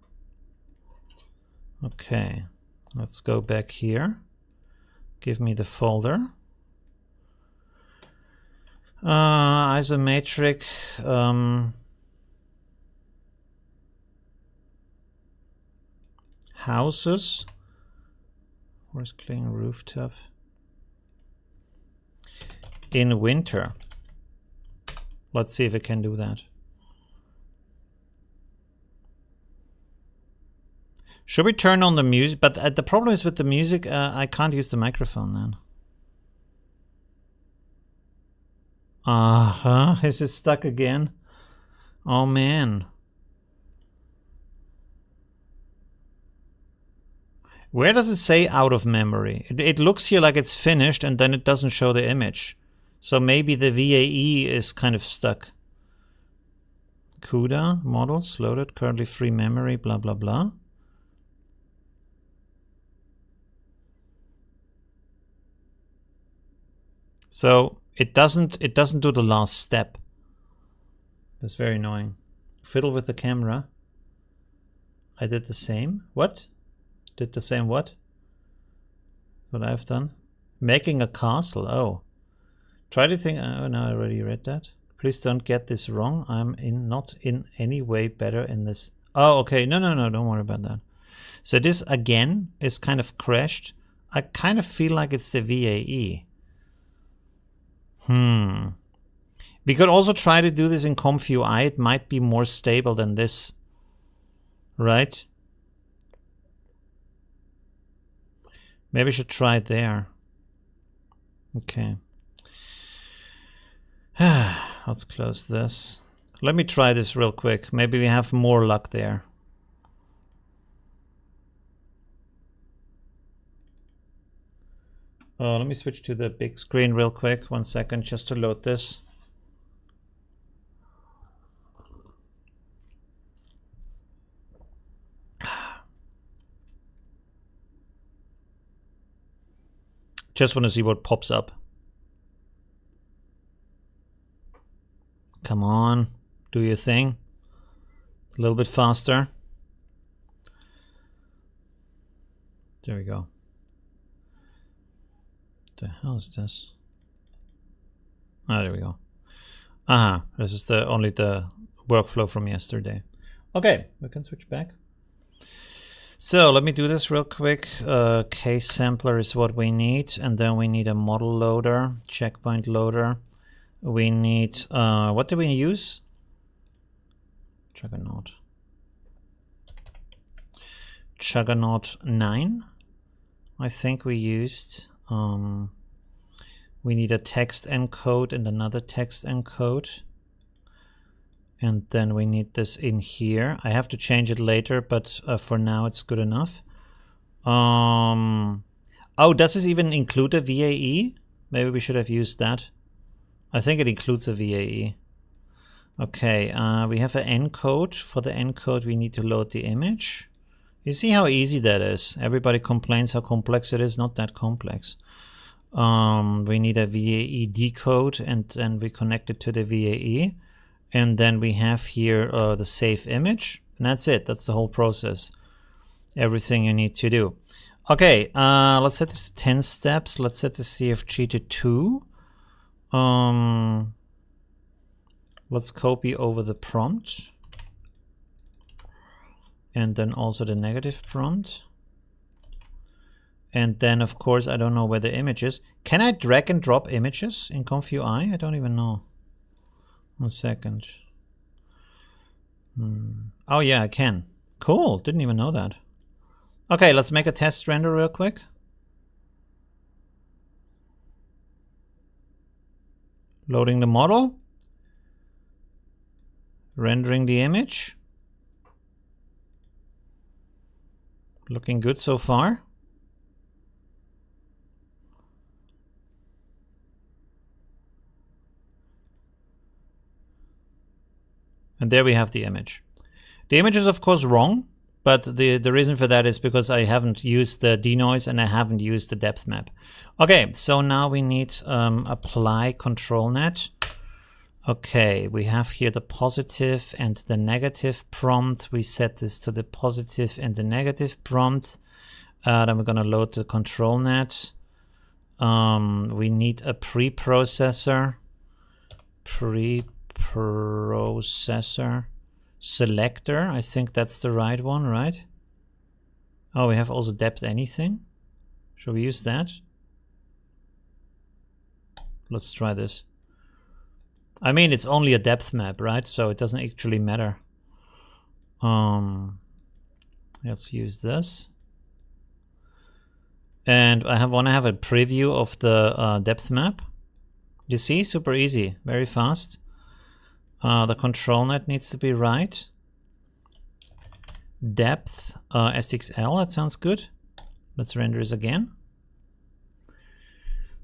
Okay, let's go back here. Give me the folder. Isometric. Houses. Forest clearing rooftop. In winter. Let's see if it can do that. Should we turn on the music? But the problem is with the music, I can't use the microphone then. Is it stuck again? Oh man. Where does it say out of memory? It looks here like it's finished and then it doesn't show the image. So maybe the VAE is kind of stuck. CUDA, models, loaded, currently free memory, blah, blah, blah. So it doesn't do the last step. That's very annoying. Fiddle with the camera. I did the same. What? Did the same what? What I've done? Making a castle. Oh. Try to think. Oh no, I already read that. Please don't get this wrong. I'm not in any way better in this. Oh, okay. No, don't worry about that. So this again is kind of crashed. I kind of feel like it's the VAE. We could also try to do this in ComfyUI. It might be more stable than this. Right? Maybe we should try it there. Okay. Let's close this. Let me try this real quick. Maybe we have more luck there. Oh, let me switch to the big screen real quick. 1 second just to load this. Just want to see what pops up. Come on, do your thing. A little bit faster. There we go. What the hell is this? Ah, there we go. This is only the workflow from yesterday. Okay, we can switch back. So let me do this real quick. Case sampler is what we need, and then we need a model loader, checkpoint loader. We need, what do we use? Juggernaut. Juggernaut 9. I think we used. We need a text encode and another text encode. And then we need this in here. I have to change it later, but for now it's good enough. Oh, does this even include a VAE? Maybe we should have used that. I think it includes a VAE. Okay, we have an encode. For the encode, we need to load the image. You see how easy that is. Everybody complains how complex it is. Not that complex. We need a VAE decode, and then we connect it to the VAE. And then we have here the save image. And that's it. That's the whole process. Everything you need to do. Okay, let's set this to 10 steps. Let's set the CFG to 2. Let's copy over the prompt. And then also the negative prompt. And then, of course, I don't know where the image is. Can I drag and drop images in ComfyUI? I don't even know. 1 second. Oh yeah, I can. Cool, didn't even know that. Okay, let's make a test render real quick. Loading the model. Rendering the image. Looking good so far. And there we have the image. The image is of course wrong, but the reason for that is because I haven't used the denoise and I haven't used the depth map. Okay, so now we need apply control net. Okay, we have here the positive and the negative prompt. We set this to the positive and the negative prompt. Then we're gonna load the control net. We need a preprocessor. Preprocessor selector. I think that's the right one, right? Oh, we have also depth anything. Should we use that? Let's try this. I mean, it's only a depth map, right? So it doesn't actually matter. Let's use this. And I want to have a preview of the depth map. You see, super easy, very fast. The control net needs to be right. Depth, STXL, that sounds good. Let's render this again.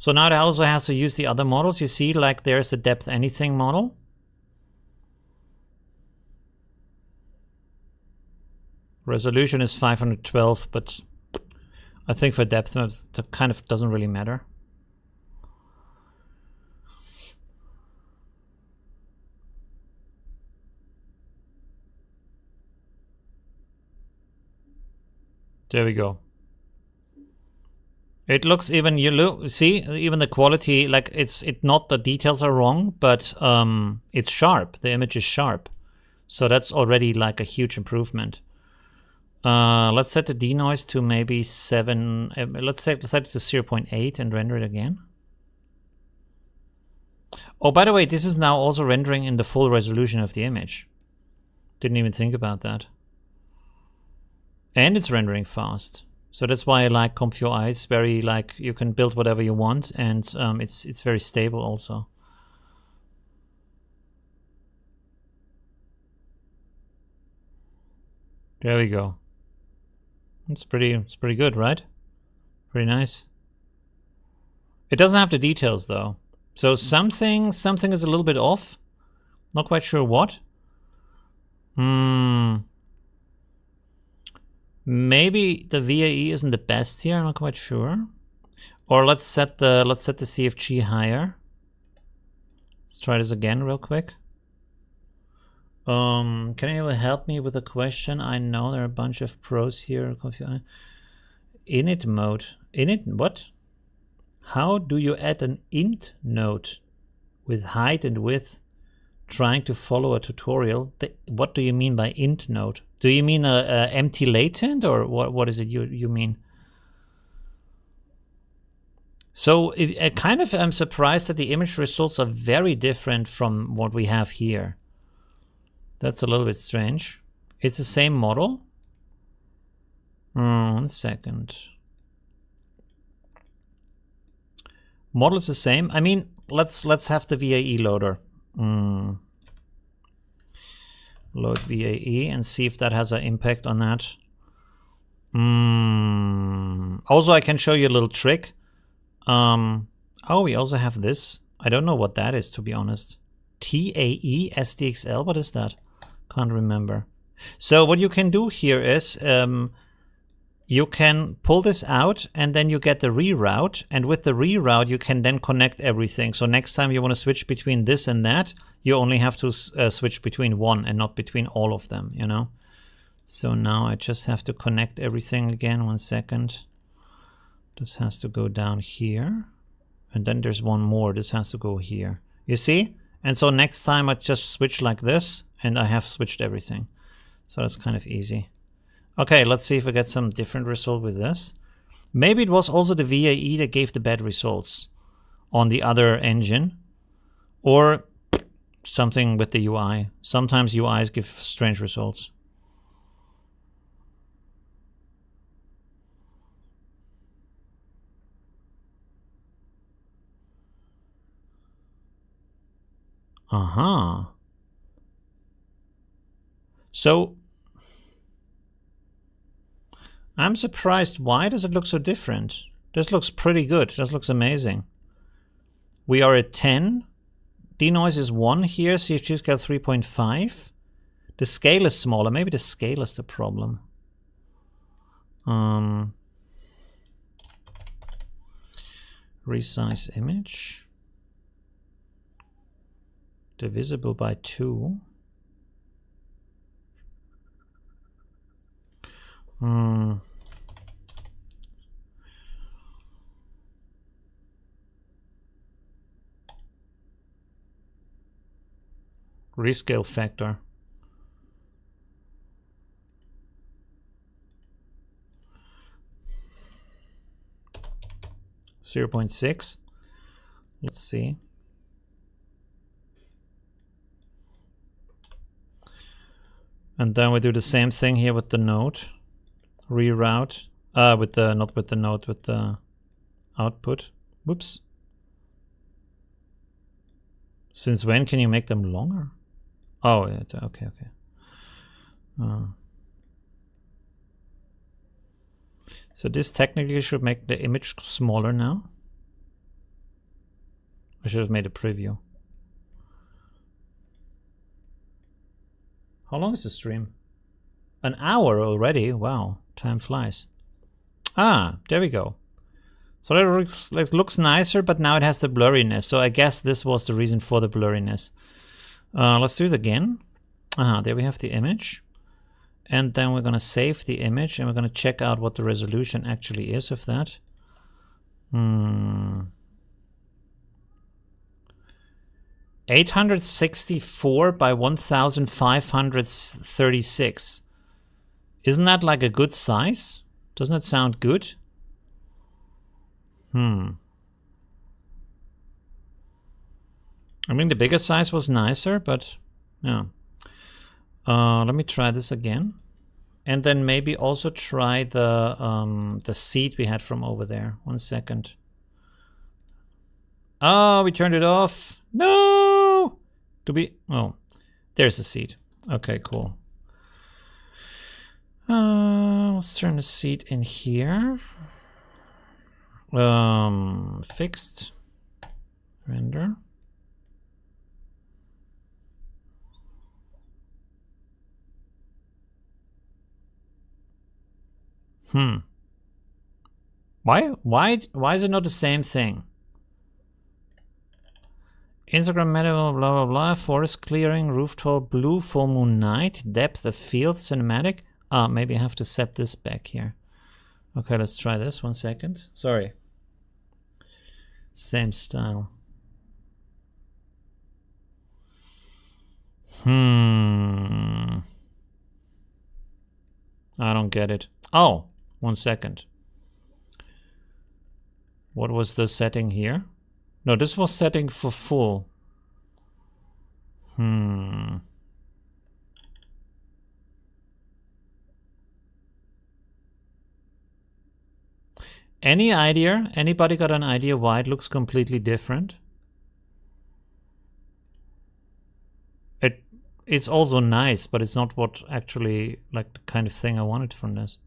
So now it also has to use the other models. You see, like there's the depth anything model. Resolution is 512, but I think for depth maps, that kind of doesn't really matter. There we go. It looks even, see, even the quality, like it's not the details are wrong, but it's sharp. The image is sharp. So that's already like a huge improvement. Let's set the denoise to maybe 7. Let's set it to 0.8 and render it again. Oh, by the way, this is now also rendering in the full resolution of the image. Didn't even think about that. And it's rendering fast. So that's why I like ComfyUI. It's very, like, you can build whatever you want, and it's very stable also. There we go. It's pretty good, right? Pretty nice. It doesn't have the details though. So something is a little bit off. Not quite sure what. Maybe the VAE isn't the best here, I'm not quite sure. Or let's set the CFG higher. Let's try this again real quick. Can anyone help me with a question? I know there are a bunch of pros here. Init mode. Init what? How do you add an int node with height and width? Trying to follow a tutorial. What do you mean by int node? Do you mean a empty latent, or what is it you mean? So I kind of am surprised that the image results are very different from what we have here. That's a little bit strange. It's the same model. 1 second. Model is the same. I mean, let's have the VAE loader. Load VAE and see if that has an impact on that. Also, I can show you a little trick. Oh, we also have this. I don't know what that is, to be honest. TAE SDXL, what is that? Can't remember. So what you can do here is you can pull this out and then you get the reroute, and with the reroute you can then connect everything. So next time you want to switch between this and that, you only have to switch between one and not between all of them, you know. So now I just have to connect everything again. 1 second. This has to go down here, and then there's one more. This has to go here. You see? And so next time I just switch like this and I have switched everything. So that's kind of easy. Okay, let's see if we get some different result with this. Maybe it was also the VAE that gave the bad results on the other engine, or something with the UI. Sometimes UIs give strange results. So I'm surprised. Why does it look so different? This looks pretty good. This looks amazing. We are at 10. Denoise is 1 here. CFG scale 3.5. The scale is smaller. Maybe the scale is the problem. Resize image. divisible by 2. Rescale factor. .6. Let's see. And then we do the same thing here with the node. Reroute. With the not with the node, with the output. Whoops. Since when can you make them longer? Oh, yeah, okay. So this technically should make the image smaller now. I should have made a preview. How long is the stream? An hour already? Wow, time flies. Ah, there we go. So it looks nicer, but now it has the blurriness. So I guess this was the reason for the blurriness. Let's do it again. There we have the image. And then we're going to save the image and we're going to check out what the resolution actually is of that. 864 by 1536. Isn't that like a good size? Doesn't it sound good? I mean, the bigger size was nicer, but yeah. Let me try this again. And then maybe also try the seed we had from over there. 1 second. Oh, we turned it off. No! Oh, there's the seed. Okay, cool. Let's turn the seed in here. Fixed. Render. Why is it not the same thing? Instagram meta, blah blah blah, forest clearing, rooftop, blue, full moon night, depth of field, cinematic. Maybe I have to set this back here. Okay, let's try this. 1 second. Sorry. Same style. I don't get it. Oh, 1 second. What was the setting here? No, this was setting for full. Any idea? Anybody got an idea why it looks completely different? It's also nice, but it's not what actually, like, the kind of thing I wanted from this.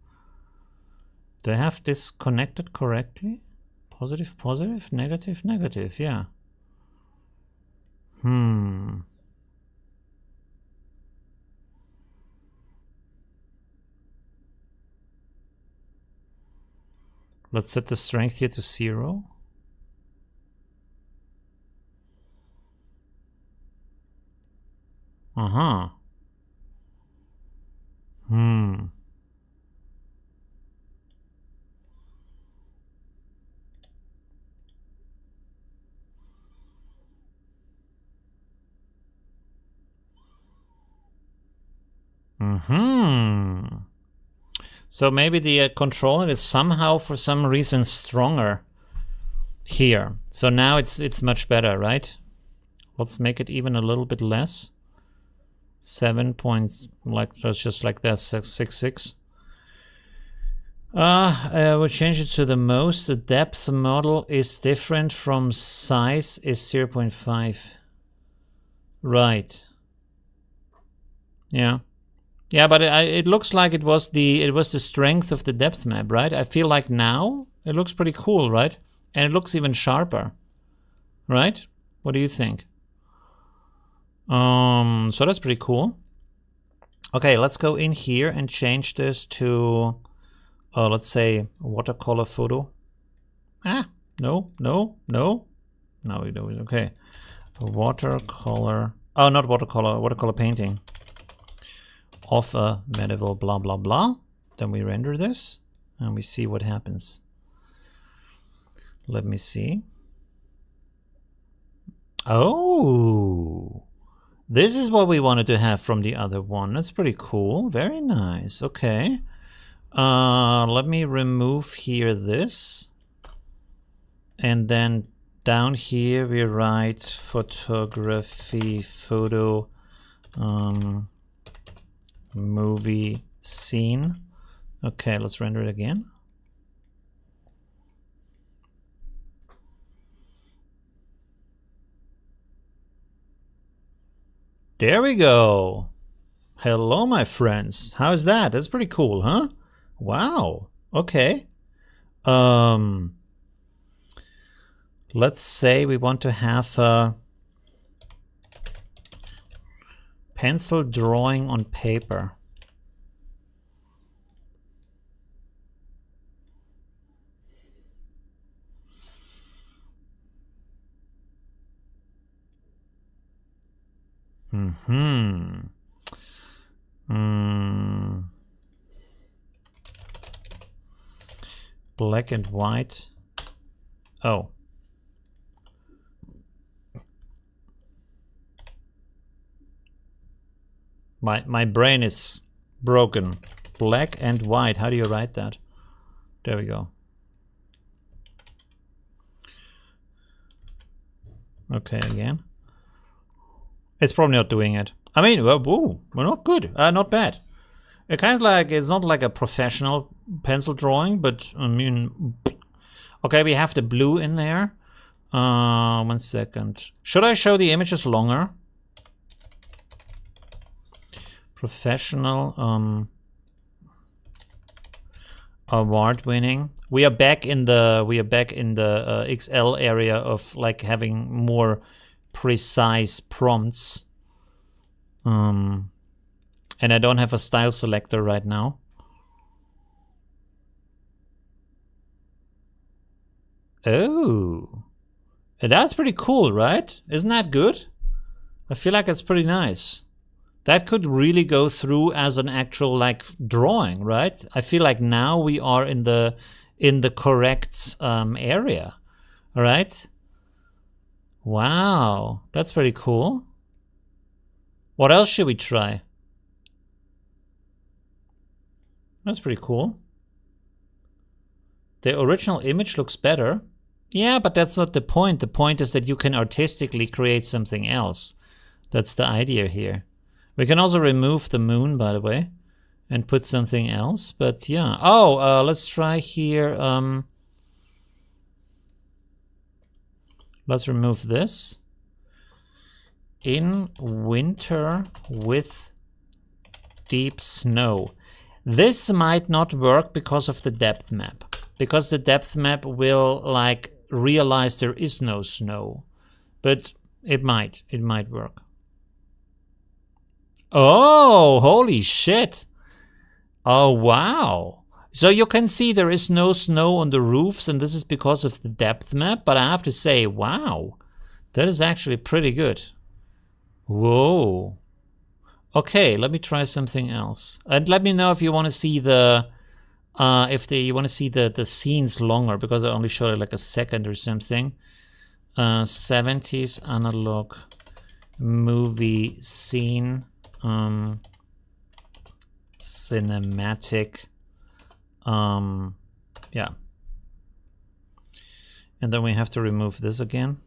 Do I have this connected correctly? Positive, positive, negative, negative, yeah. Let's set the strength here to 0. So maybe the controller is somehow, for some reason, stronger here. So now it's much better, right? Let's make it even a little bit less. 7 points, like that's just like that, 6.6. We'll change it to the most. The depth model is different from size is 0.5. Right. Yeah. Yeah, but it looks like it was the strength of the depth map, right? I feel like now it looks pretty cool, right? And it looks even sharper, right? What do you think? So that's pretty cool. Okay, let's go in here and change this to, let's say, watercolor photo. No, we do it. Okay, watercolor Oh, not watercolor, watercolor painting. Of a medieval blah blah blah. Then we render this and we see what happens. Let me see. Oh, this is what we wanted to have from the other one. That's pretty cool. Very nice. Okay. Let me remove here this. And then down here we write photography, photo, movie, scene. Okay, let's render it again. There we go. Hello, my friends. How's that? That's pretty cool, huh? Wow. Okay. Let's say we want to have a pencil drawing on paper. Black and white. Oh. My brain is broken. Black and white. How do you write that? There we go. Okay, again. It's probably not doing it. I mean, well, whoa, we're not good. Not bad. It kind of like, it's not like a professional pencil drawing, but I mean, okay, we have the blue in there. 1 second. Should I show the images longer? Professional, award winning. We are back in the XL area of like having more precise prompts. And I don't have a style selector right now. Oh, that's pretty cool, right? Isn't that good? I feel like it's pretty nice. That could really go through as an actual like drawing, right? I feel like now we are in the correct area. All right. Wow, that's pretty cool. What else should we try? That's pretty cool. The original image looks better. Yeah, but that's not the point. The point is that you can artistically create something else. That's the idea here. We can also remove the moon, by the way, and put something else. But yeah. Oh, let's try here. Let's remove this. In winter with deep snow. This might not work because of the depth map. Because the depth map will like realize there is no snow. But it might work. Oh, holy shit. Oh, wow. So you can see there is no snow on the roofs, and this is because of the depth map. But I have to say, wow, that is actually pretty good. Whoa. Okay, let me try something else. And let me know if you want to see the you want to see the scenes longer, because I only showed it like a second or something. 70s analog movie scene, cinematic, yeah. And then we have to remove this again.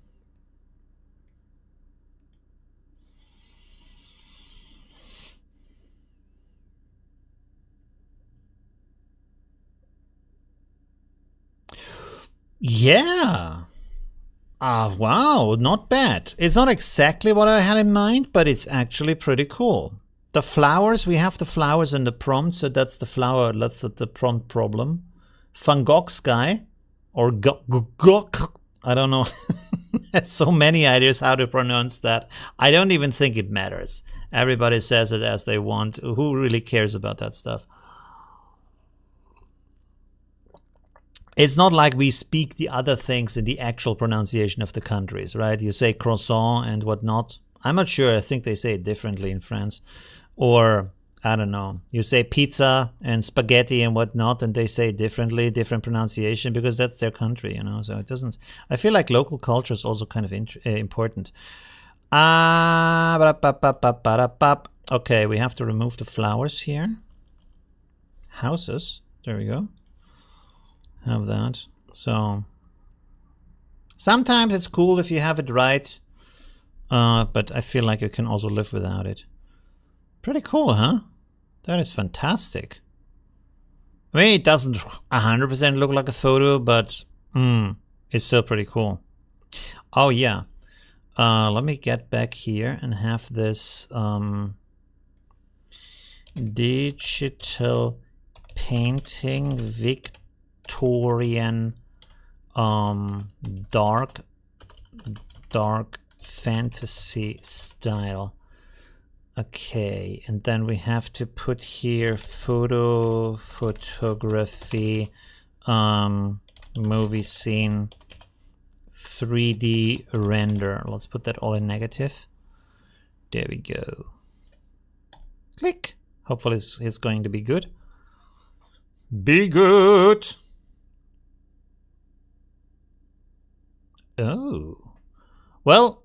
Yeah. Wow, not bad. It's not exactly what I had in mind, but it's actually pretty cool. The flowers, we have the flowers in the prompt, so that's the flower, that's the prompt problem. Van Gogh sky, or Gogh, I don't know. There's so many ideas how to pronounce that. I don't even think it matters. Everybody says it as they want. Who really cares about that stuff? It's not like we speak the other things in the actual pronunciation of the countries, right? You say croissant and whatnot. I'm not sure. I think they say it differently in France. Or, I don't know. You say pizza and spaghetti and whatnot, and they say it differently, different pronunciation, because that's their country, you know. So it doesn't... I feel like local culture is also kind of important. Okay, we have to remove the flowers here. Houses. There we go. Have that. So sometimes it's cool if you have it right, but I feel like you can also live without it. Pretty cool, huh? That is fantastic. I mean, it doesn't 100% look like a photo, but it's still pretty cool. Oh yeah. Let me get back here and have this digital painting Victorian dark fantasy style. Okay, and then we have to put here photography, movie scene, 3D render. Let's put that all in negative. There we go. Click. Hopefully it's going to be good. Be good. Oh. Well,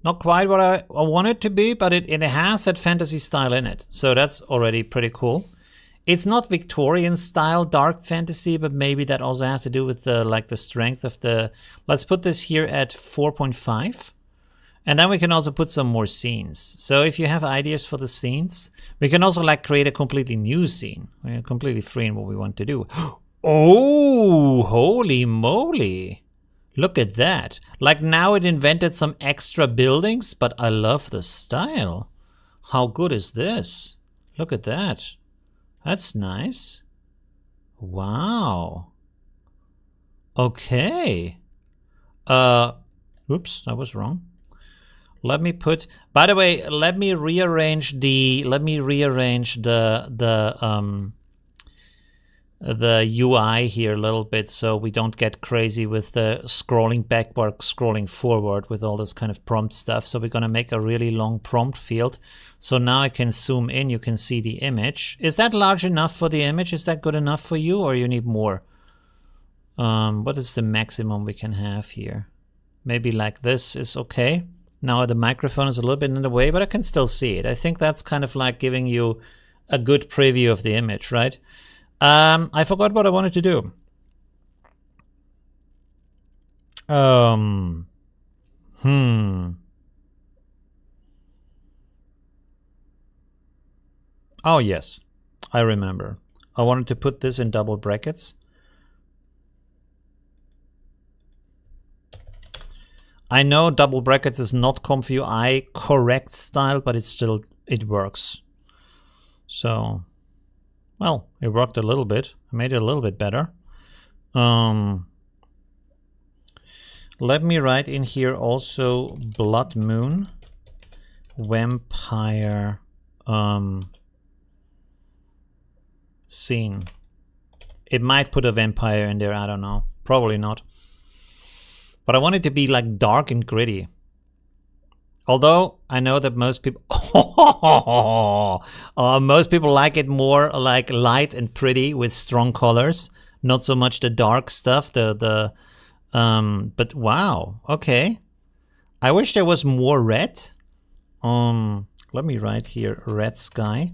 not quite what I want it to be, but it has that fantasy style in it. So that's already pretty cool. It's not Victorian style dark fantasy, but maybe that also has to do with the the strength of the... Let's put this here at 4.5. And then we can also put some more scenes. So if you have ideas for the scenes, we can also create a completely new scene. We're completely free in what we want to do. Oh, holy moly. Look at that. Now it invented some extra buildings, but I love the style. How good is this? Look at that. That's nice. Wow. Okay. Oops, that was wrong. Let me put... By the way, let me rearrange the UI here a little bit so we don't get crazy with the scrolling backward, scrolling forward with all this kind of prompt stuff. So we're going to make a really long prompt field. So now I can zoom in, you can see the image. Is that large enough for the image? Is that good enough for you, or you need more? What is the maximum we can have here? Maybe like this is okay. Now the microphone is a little bit in the way, but I can still see it. I think that's kind of like giving you a good preview of the image, right? I forgot what I wanted to do. Oh yes, I remember. I wanted to put this in double brackets. I know double brackets is not ComfyUI correct style, but it works. So, well, it worked a little bit. I made it a little bit better. Let me write in here also Blood Moon, vampire scene. It might put a vampire in there, I don't know. Probably not. But I want it to be dark and gritty. Although I know that most people most people like it more light and pretty with strong colors, not so much the dark stuff. But wow, okay. I wish there was more red. Let me write here red sky.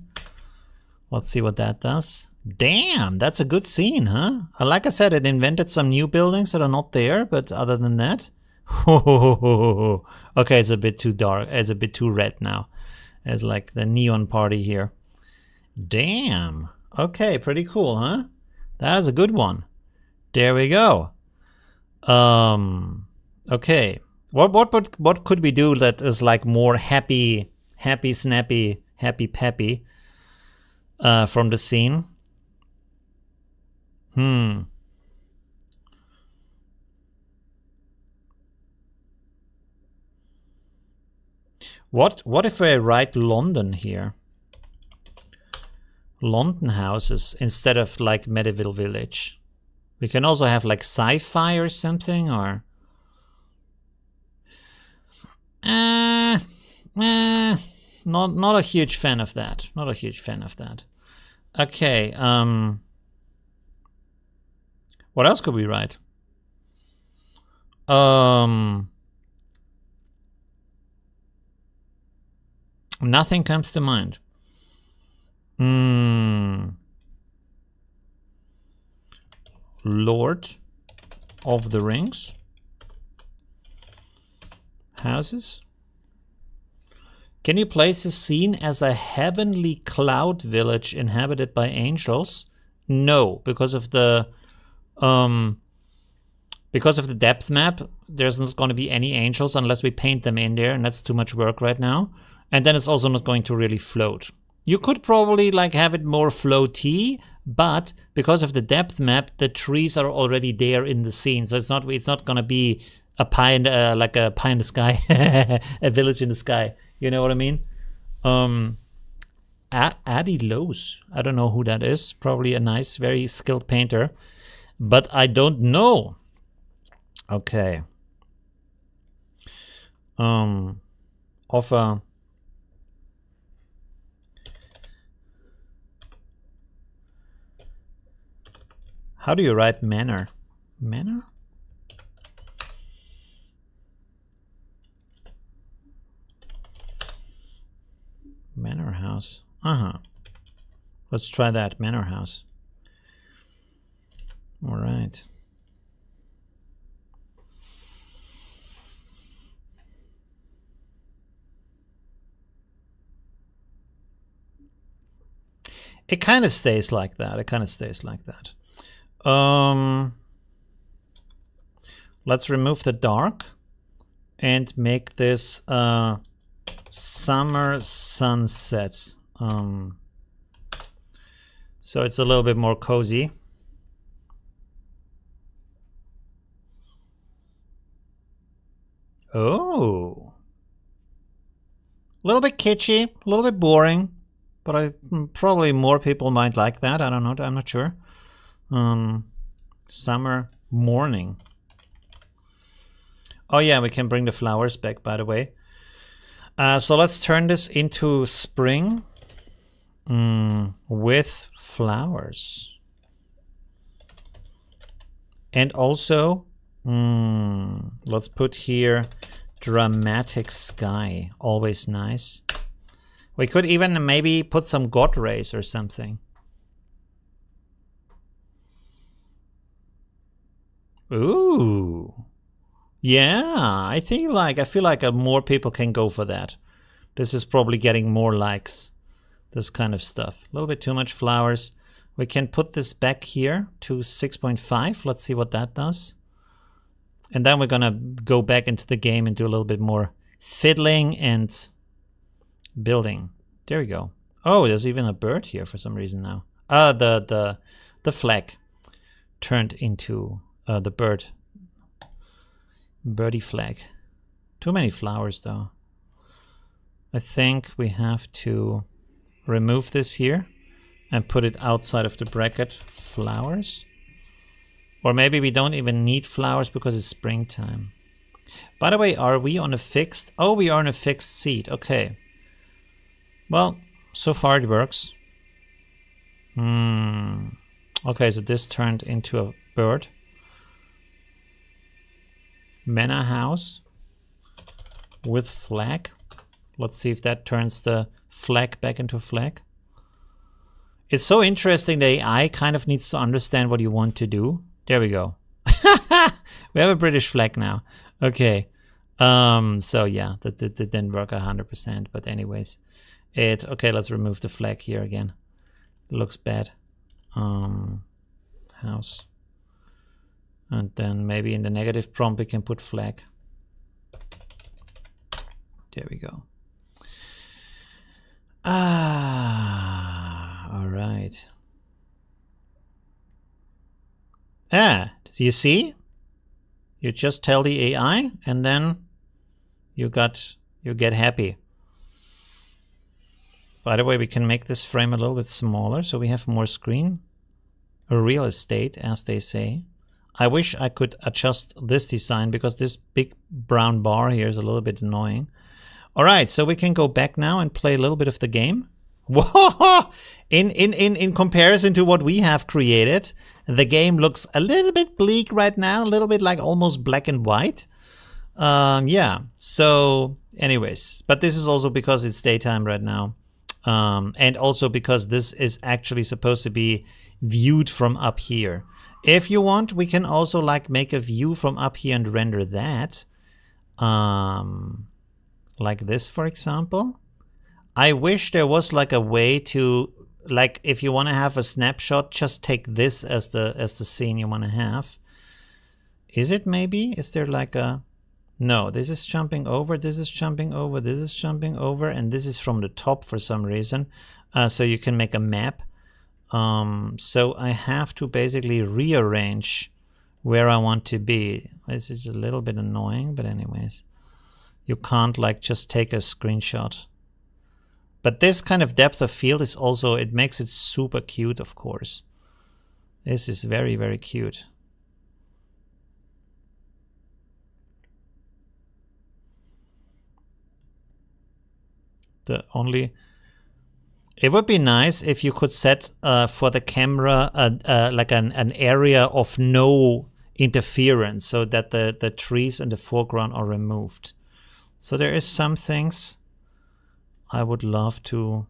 Let's see what that does. Damn, that's a good scene, huh? Like I said, it invented some new buildings that are not there, but other than that, okay, it's a bit too dark. It's a bit too red now. It's like the neon party here. Damn. Okay, pretty cool, huh? That is a good one. There we go. Okay. What could we do that is more happy, snappy, happy, peppy from the scene? What if I write London here? London houses instead of medieval village. We can also have sci-fi or something, or Not a huge fan of that. Not a huge fan of that. Okay. What else could we write? Nothing comes to mind. Lord of the Rings. Houses. Can you place a scene as a heavenly cloud village inhabited by angels? No, because of the depth map, there's not going to be any angels unless we paint them in there, and that's too much work right now. And then it's also not going to really float. You could probably like have it more floaty, but because of the depth map, the trees are already there in the scene, so it's not going to be a pie in like a pie in the sky, a village in the sky. You know what I mean? Adi Lowe's. I don't know who that is. Probably a nice, very skilled painter, but I don't know. Okay. Offer. How do you write manor? Manor? Manor house. Let's try that. Manor house. All right. It kind of stays like that. It kind of stays like that. Let's remove the dark and make this summer sunsets. So it's a little bit more cozy. Oh, a little bit kitschy, a little bit boring, but probably more people might like that. I don't know. I'm not sure. Summer morning. Oh yeah, we can bring the flowers back, by the way. So let's turn this into spring with flowers. And also, let's put here dramatic sky. Always nice. We could even maybe put some god rays or something. Ooh. Yeah, I feel like more people can go for that. This is probably getting more likes. This kind of stuff. A little bit too much flowers. We can put this back here to 6.5. Let's see what that does. And then we're gonna go back into the game and do a little bit more fiddling and building. There we go. Oh, there's even a bird here for some reason now. The flag turned into the birdie flag. Too many flowers though. I think we have to remove this here and put it outside of the bracket. Flowers. Or maybe we don't even need flowers because it's springtime. By the way, are we on a fixed? Oh, we are on a fixed seat. Okay. Well, so far it works. Okay, so this turned into a bird. Manor house with flag. Let's see if that turns the flag back into a flag. It's so interesting. The AI kind of needs to understand what you want to do. There we go. We have a British flag now. Okay. So yeah, that didn't work 100%. But anyways, okay. Let's remove the flag here again. It looks bad. House. And then maybe in the negative prompt we can put flag. There we go. All right. So you see? You just tell the AI and then you get happy. By the way, we can make this frame a little bit smaller so we have more screen. Real estate, as they say. I wish I could adjust this design because this big brown bar here is a little bit annoying. All right, so we can go back now and play a little bit of the game. Whoa! In comparison to what we have created, the game looks a little bit bleak right now, a little bit like almost black and white. Yeah, so anyways, but this is also because it's daytime right now. And also because this is actually supposed to be viewed from up here. If you want, we can also like make a view from up here and render that. Like this, for example. I wish there was like a way to, like, if you want to have a snapshot, just take this as the scene you want to have. Is it maybe? Is there like a... No, this is jumping over, this is jumping over, this is jumping over, and this is from the top for some reason. So you can make a map. So I have to basically rearrange where I want to be. This is a little bit annoying, but anyways. You can't like just take a screenshot. But this kind of depth of field is also, it makes it super cute, of course. This is very, very cute. It would be nice if you could set for the camera like an area of no interference, so that the trees in the foreground are removed. So there is some things I would love to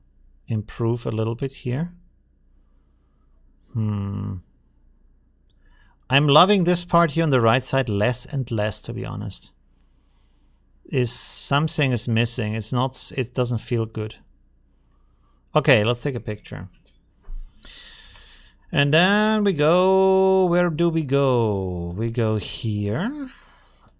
improve a little bit here. I'm loving this part here on the right side less and less, to be honest. Something is missing. It doesn't feel good. Okay, let's take a picture. And then we go, where do we go? We go here.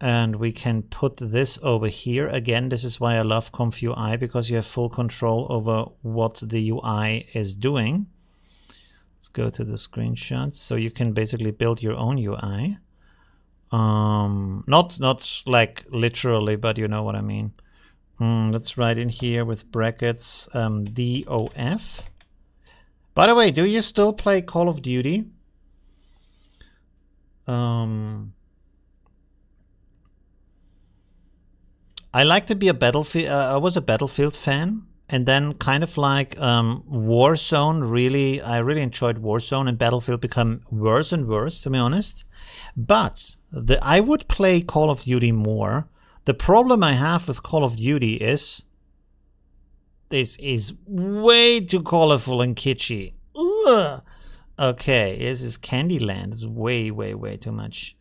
And we can put this over here. Again, this is why I love ComfyUI, because you have full control over what the UI is doing. Let's go to the screenshots. So you can basically build your own UI. Not like literally, but you know what I mean. Let's write in here with brackets DOF. By the way, do you still play Call of Duty? I like to be a Battlefield. I was a Battlefield fan, and then kind of like Warzone. I really enjoyed Warzone, and Battlefield become worse and worse, to be honest. But I would play Call of Duty more. The problem I have with Call of Duty is this is way too colorful and kitschy. Ugh. Okay, this is Candyland. It's way, way, way too much.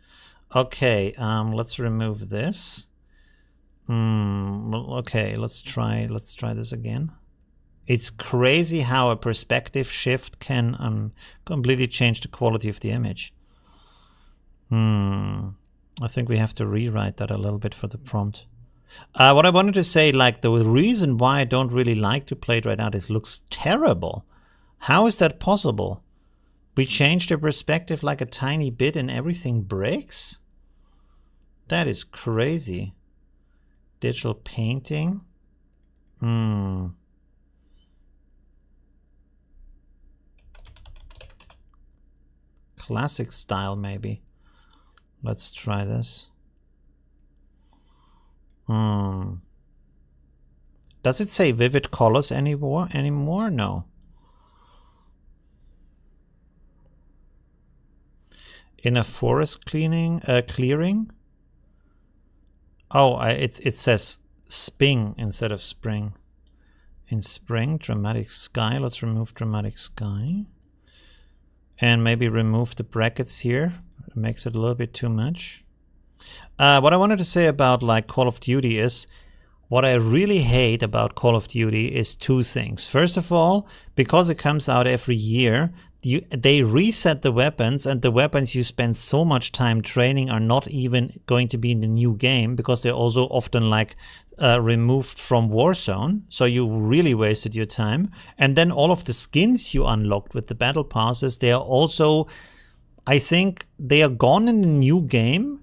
Okay, let's remove this. Okay, let's try this again. It's crazy how a perspective shift can completely change the quality of the image. I think we have to rewrite that a little bit for the prompt. What I wanted to say, like, the reason why I don't really like to play it right now, this looks terrible. How is that possible? We changed the perspective like a tiny bit and everything breaks? That is crazy. Digital painting. Classic style, maybe. Let's try this. Does it say vivid colors anymore? No. In a forest clearing? Oh, it says spring instead of spring. In spring, dramatic sky. Let's remove dramatic sky. And maybe remove the brackets here. It makes it a little bit too much. What I wanted to say about like Call of Duty is, what I really hate about Call of Duty is two things. First of all, because it comes out every year, they reset the weapons, and the weapons you spend so much time training are not even going to be in the new game, because they're also often like removed from Warzone, so you really wasted your time. And then all of the skins you unlocked with the battle passes, they are also, I think they are gone in the new game,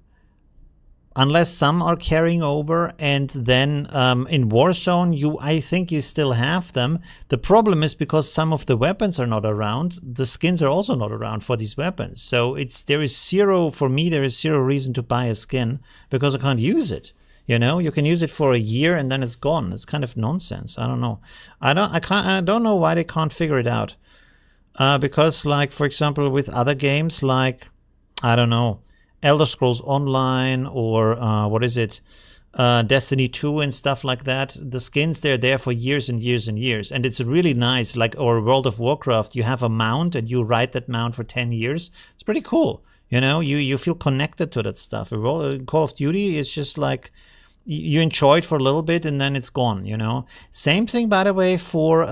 unless some are carrying over. And then in Warzone, I think you still have them. The problem is because some of the weapons are not around, the skins are also not around for these weapons. So there is zero, for me, there is zero reason to buy a skin, because I can't use it. You know, you can use it for a year and then it's gone. It's kind of nonsense. I don't know. I don't know why they can't figure it out. Because, like, for example, with other games, like, I don't know, Elder Scrolls Online or what is it, Destiny 2 and stuff like that, the skins, they're there for years and years and years, and it's really nice. Like, or World of Warcraft, you have a mount and you ride that mount for 10 years. It's pretty cool. You know, you feel connected to that stuff. Call of Duty is just like, you enjoy it for a little bit and then it's gone, you know. Same thing, by the way, for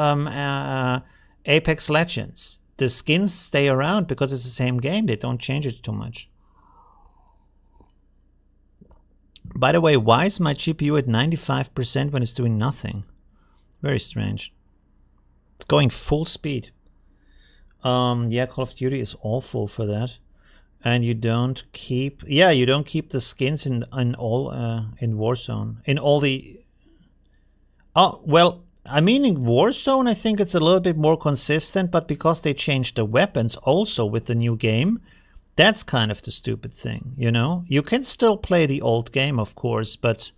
Apex Legends. The skins stay around because it's the same game. They don't change it too much. By the way, why is my GPU at 95% when it's doing nothing? Very strange. It's going full speed. Yeah, Call of Duty is awful for that. And you don't keep, yeah, you don't keep the skins in all in Warzone. In all the, oh well, I mean in Warzone I think it's a little bit more consistent, but because they changed the weapons also with the new game, that's kind of the stupid thing, you know. You can still play the old game, of course, but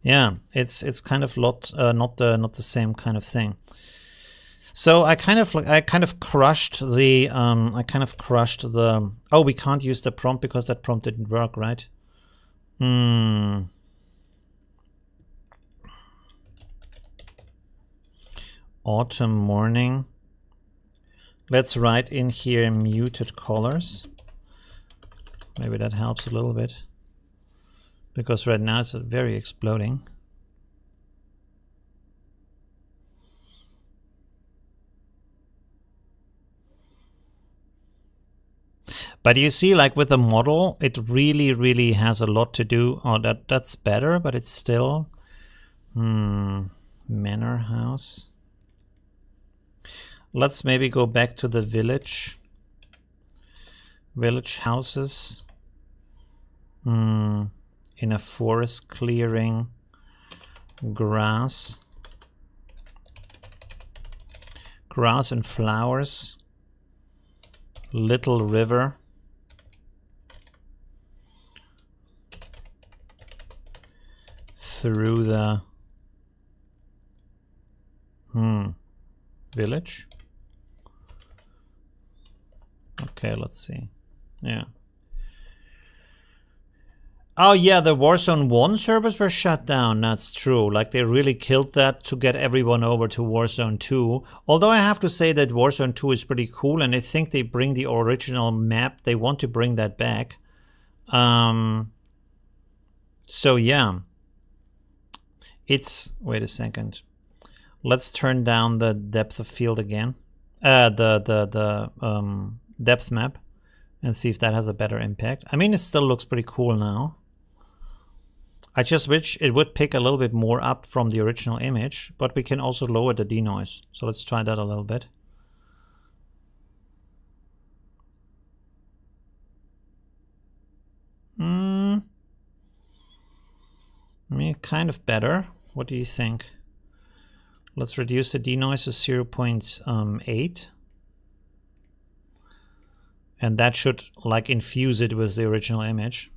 yeah, it's kind of not the same kind of thing. So I kind of crushed the oh, we can't use the prompt because that prompt didn't work, right? Autumn morning. Let's write in here muted colors. Maybe that helps a little bit, because right now it's very exploding. But you see, like with the model, it really has a lot to do. Oh, that's better, but it's still manor house. Let's maybe go back to the village houses. In a forest clearing, grass and flowers, little river, through the village. Okay, let's see. Yeah. Oh yeah, the Warzone 1 servers were shut down, that's true. Like, they really killed that to get everyone over to Warzone 2. Although I have to say that Warzone 2 is pretty cool, and I think they bring the original map. They want to bring that back. So yeah. It's, wait a second. Let's turn down the depth of field again. The depth map, and see if that has a better impact. I mean, it still looks pretty cool now. I just wish it would pick a little bit more up from the original image, but we can also lower the denoise. So let's try that a little bit. I mean, kind of better. What do you think? Let's reduce the denoise to 0.8. And that should, like, infuse it with the original image.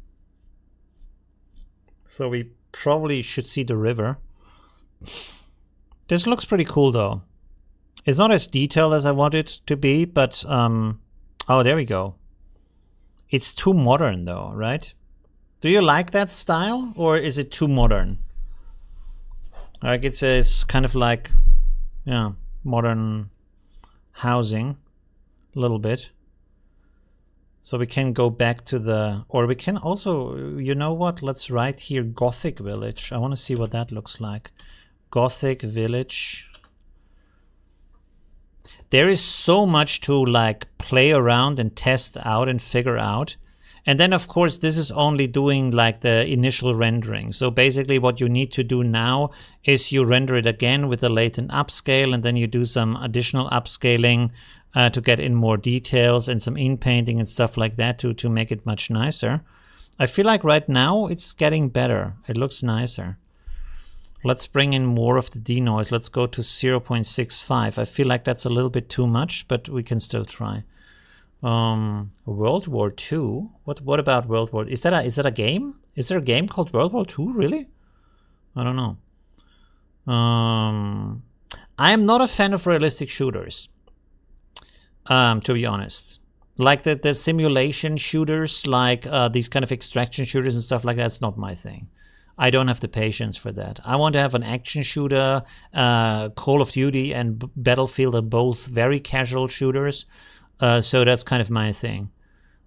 So we probably should see the river. This looks pretty cool, though. It's not as detailed as I want it to be, but oh, there we go. It's too modern, though, right? Do you like that style, or is it too modern? Like, it's kind of like, yeah, modern housing, a little bit. So we can go back to the, or we can also, you know what, let's write here Gothic Village. I want to see what that looks like. Gothic Village. There is so much to, like, play around and test out and figure out. And then, of course, this is only doing, like, the initial rendering. So basically what you need to do now is you render it again with the latent upscale, and then you do some additional upscaling to get in more details and some in-painting and stuff like that to make it much nicer. I feel like right now it's getting better. It looks nicer. Let's bring in more of the denoise. Let's go to 0.65. I feel like that's a little bit too much, but we can still try. World War II? What about World War? Is that a game? Is there a game called World War II? Really? I don't know. I am not a fan of realistic shooters, to be honest. Like the simulation shooters, like these kind of extraction shooters and stuff like that, that's not my thing. I don't have the patience for that. I want to have an action shooter. Call of Duty and Battlefield are both very casual shooters, so that's kind of my thing.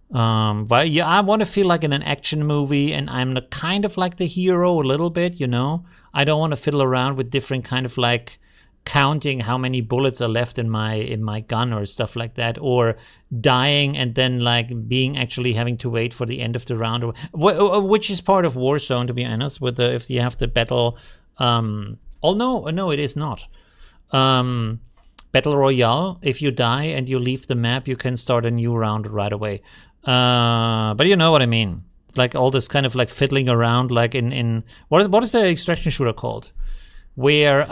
But yeah, I want to feel like in an action movie, and I'm kind of like the hero a little bit, you know. I don't want to fiddle around with different kind of like counting how many bullets are left in my gun or stuff like that, or dying and then like being actually having to wait for the end of the round, which is part of Warzone, to be honest. With the if you have the battle, no, it is not. Battle Royale. If you die and you leave the map, you can start a new round right away. But you know what I mean. Like all this kind of like fiddling around, like in what is the extraction shooter called? Where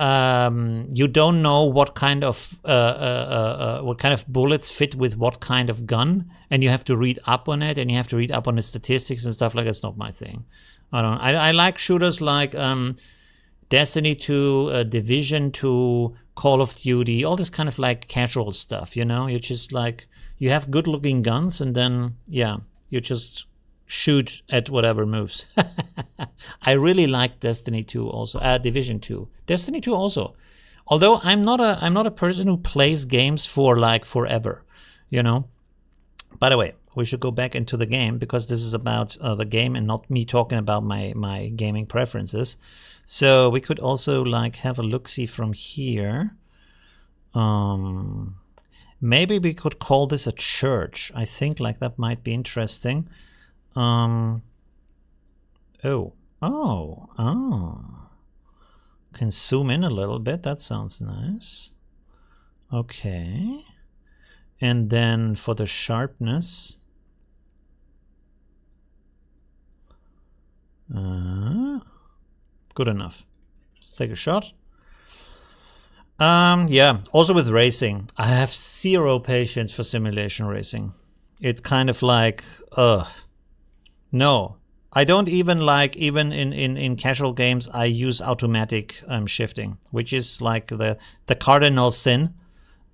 you don't know what kind of bullets fit with what kind of gun, and you have to read up on it, and you have to read up on the statistics and stuff like that's not my thing. I like shooters like Destiny 2, Division 2, Call of Duty, all this kind of like casual stuff, you know? You just like, you have good looking guns, and then, yeah, you just shoot at whatever moves. I really like Destiny 2 also, Division 2. Destiny 2 also. Although I'm not a person who plays games for like forever, you know? By the way, we should go back into the game because this is about the game and not me talking about my gaming preferences. So we could also like have a look-see from here. Maybe we could call this a church. I think like that might be interesting. Oh. Can zoom in a little bit. That sounds nice. Okay. And then for the sharpness. Good enough. Let's take a shot. Yeah, also with racing. I have zero patience for simulation racing. It's kind of like, no. I don't even like, even in casual games, I use automatic shifting, which is like the cardinal sin.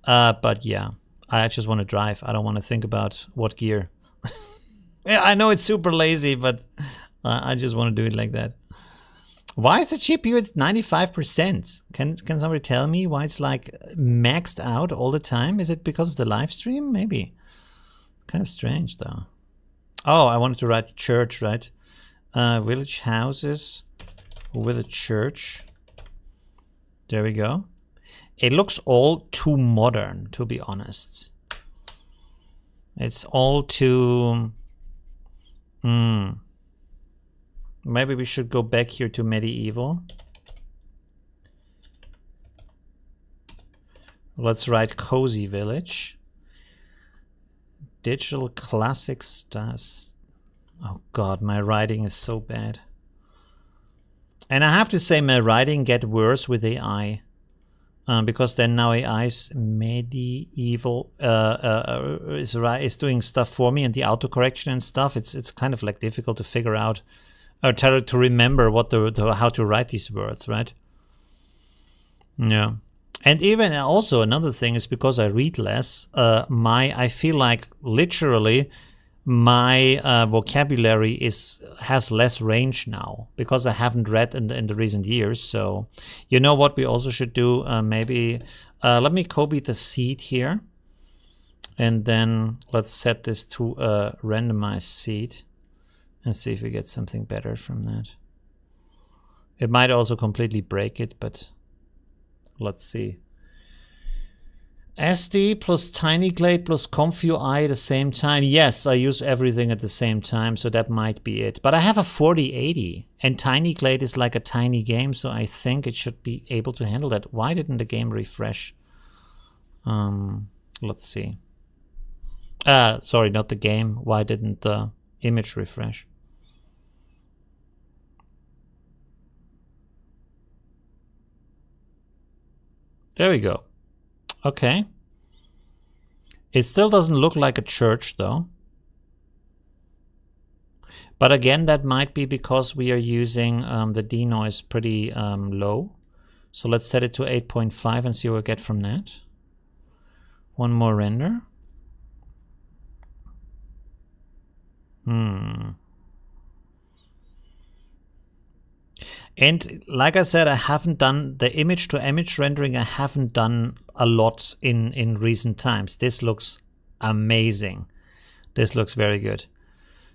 But yeah, I just want to drive. I don't want to think about what gear. Yeah, I know it's super lazy, but I just want to do it like that. Why is the GPU at 95%? Can somebody tell me why it's like maxed out all the time? Is it because of the live stream? Maybe. Kind of strange though. Oh, I wanted to write church, right? Village houses with a church. There we go. It looks all too modern, to be honest. It's all too... Maybe we should go back here to medieval. Let's write cozy village. Digital classic stars. Oh god, my writing is so bad. And I have to say my writing get worse with AI. Because then now AI's medieval is doing stuff for me, and the autocorrection and stuff, it's kind of like difficult to figure out or to remember what how to write these words, right? Yeah. And even also another thing is because I read less, I feel like literally my vocabulary has less range now because I haven't read in the recent years. So you know what we also should do? Maybe let me copy the seed here, and then let's set this to a randomized seed and see if we get something better from that. It might also completely break it, but let's see. SD plus Tiny Glade plus ComfyUI at the same time. Yes, I use everything at the same time, so that might be it. But I have a 4080, and Tiny Glade is like a tiny game, so I think it should be able to handle that. Why didn't the game refresh? Let's see. Sorry, not the game. Why didn't the image refresh? There we go. Okay. It still doesn't look like a church though. But again, that might be because we are using the denoise pretty low. So let's set it to 8.5 and see what we get from that. One more render. And like I said, I haven't done the image-to-image rendering. I haven't done a lot in recent times. This looks amazing. This looks very good.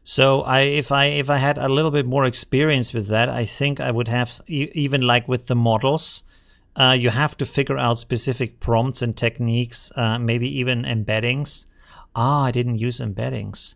So if I had a little bit more experience with that, I think I would have, even like with the models, you have to figure out specific prompts and techniques, maybe even embeddings. I didn't use embeddings.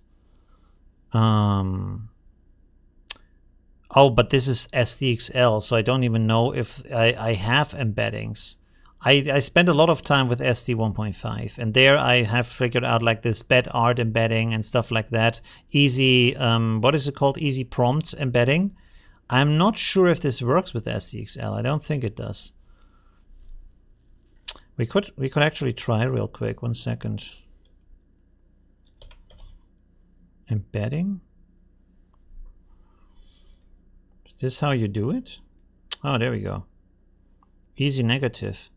Oh, but this is SDXL, so I don't even know if I have embeddings. I spent a lot of time with SD 1.5, and there I have figured out like this bed art embedding and stuff like that. Easy, what is it called? Easy prompt embedding. I'm not sure if this works with SDXL. I don't think it does. We could actually try real quick. 1 second. Embedding. Is this how you do it? Oh, there we go. Easy negative.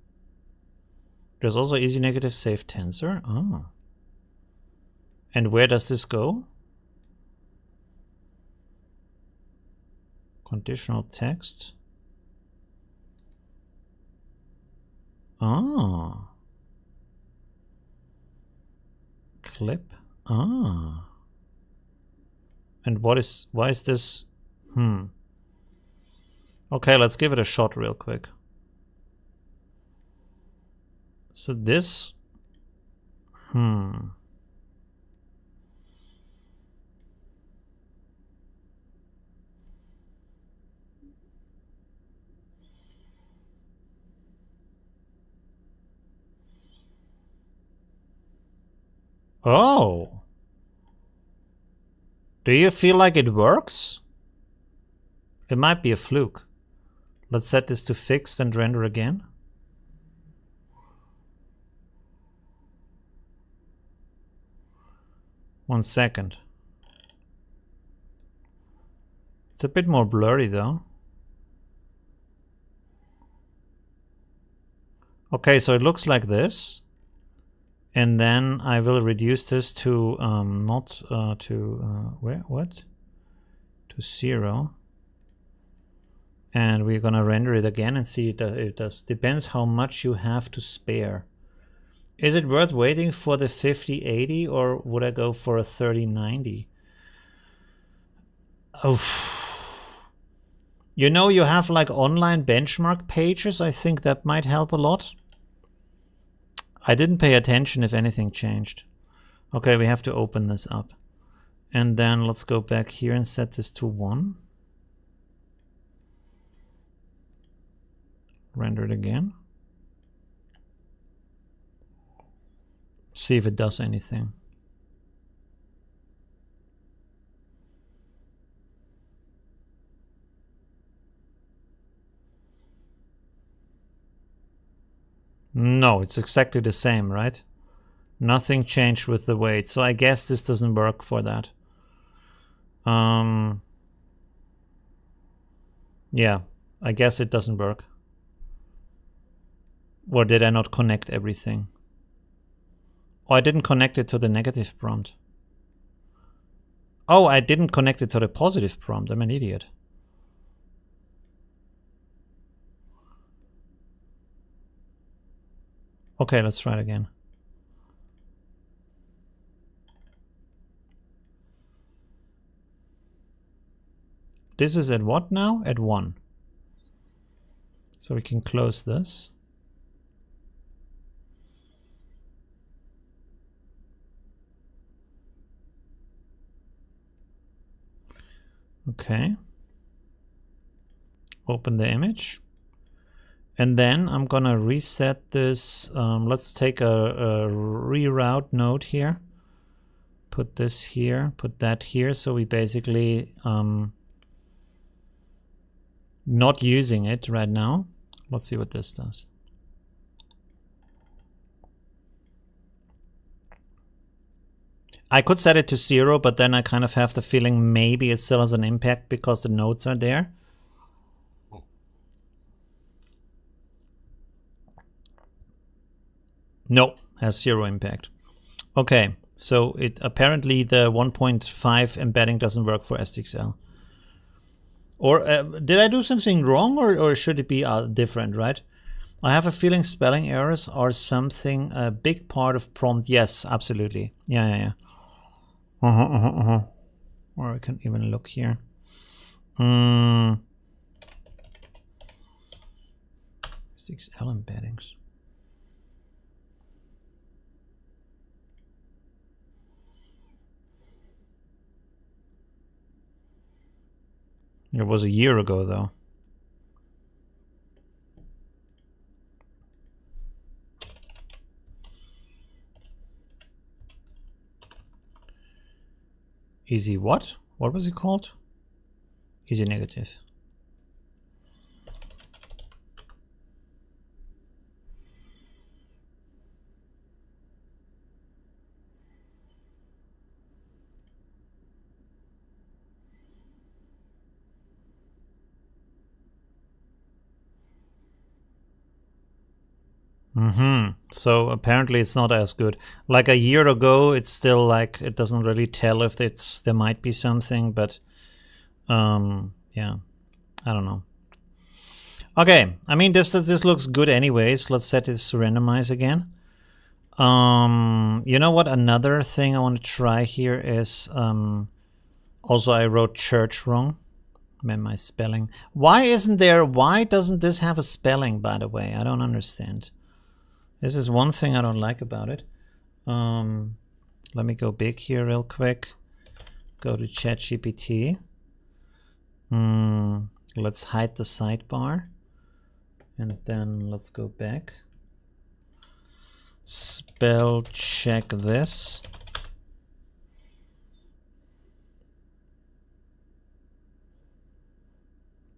There's also easy negative save tensor. Oh. And where does this go? Conditional text. Oh. Clip. Ah. And why is this? Okay, let's give it a shot real quick. So this, Oh. Do you feel like it works? It might be a fluke. Let's set this to fixed and render again. One second. It's a bit more blurry though. Okay, so it looks like this. And then I will reduce this to what? To 0. And we're gonna render it again and see if it does. Depends how much you have to spare. Is it worth waiting for the 5080 or would I go for a 3090? Oh, you know, you have like online benchmark pages. I think that might help a lot. I didn't pay attention if anything changed. Okay, we have to open this up. And then let's go back here and set this to 1. Render it again. See if it does anything. No, it's exactly the same, right? Nothing changed with the weight, so I guess this doesn't work for that. Yeah, I guess it doesn't work. Or did I not connect everything? Oh, I didn't connect it to the negative prompt. Oh, I didn't connect it to the positive prompt. I'm an idiot. Okay, let's try it again. This is at what now? At 1. So we can close this. Okay. Open the image. And then I'm gonna reset this. Let's take a reroute node here. Put this here, put that here. So we basically not using it right now. Let's see what this does. I could set it to 0, but then I kind of have the feeling maybe it still has an impact because the nodes are there. No, has 0 impact. Okay, so it apparently the 1.5 embedding doesn't work for SDXL. Or did I do something wrong, or should it be different, right? I have a feeling spelling errors are something, a big part of prompt. Yes, absolutely. Yeah. Or I can even look here. SDXL embeddings. It was a year ago, though. Easy what? What was it called? Easy negative. So apparently it's not as good. Like a year ago, it's still like it doesn't really tell if there might be something, but yeah, I don't know. Okay, I mean this looks good anyways. Let's set this to randomize again. You know what? Another thing I want to try here is also I wrote church wrong. My spelling. Why doesn't this have a spelling, by the way? I don't understand. This is one thing I don't like about it. Let me go big here real quick. Go to ChatGPT. Let's hide the sidebar. And then let's go back. Spell check this.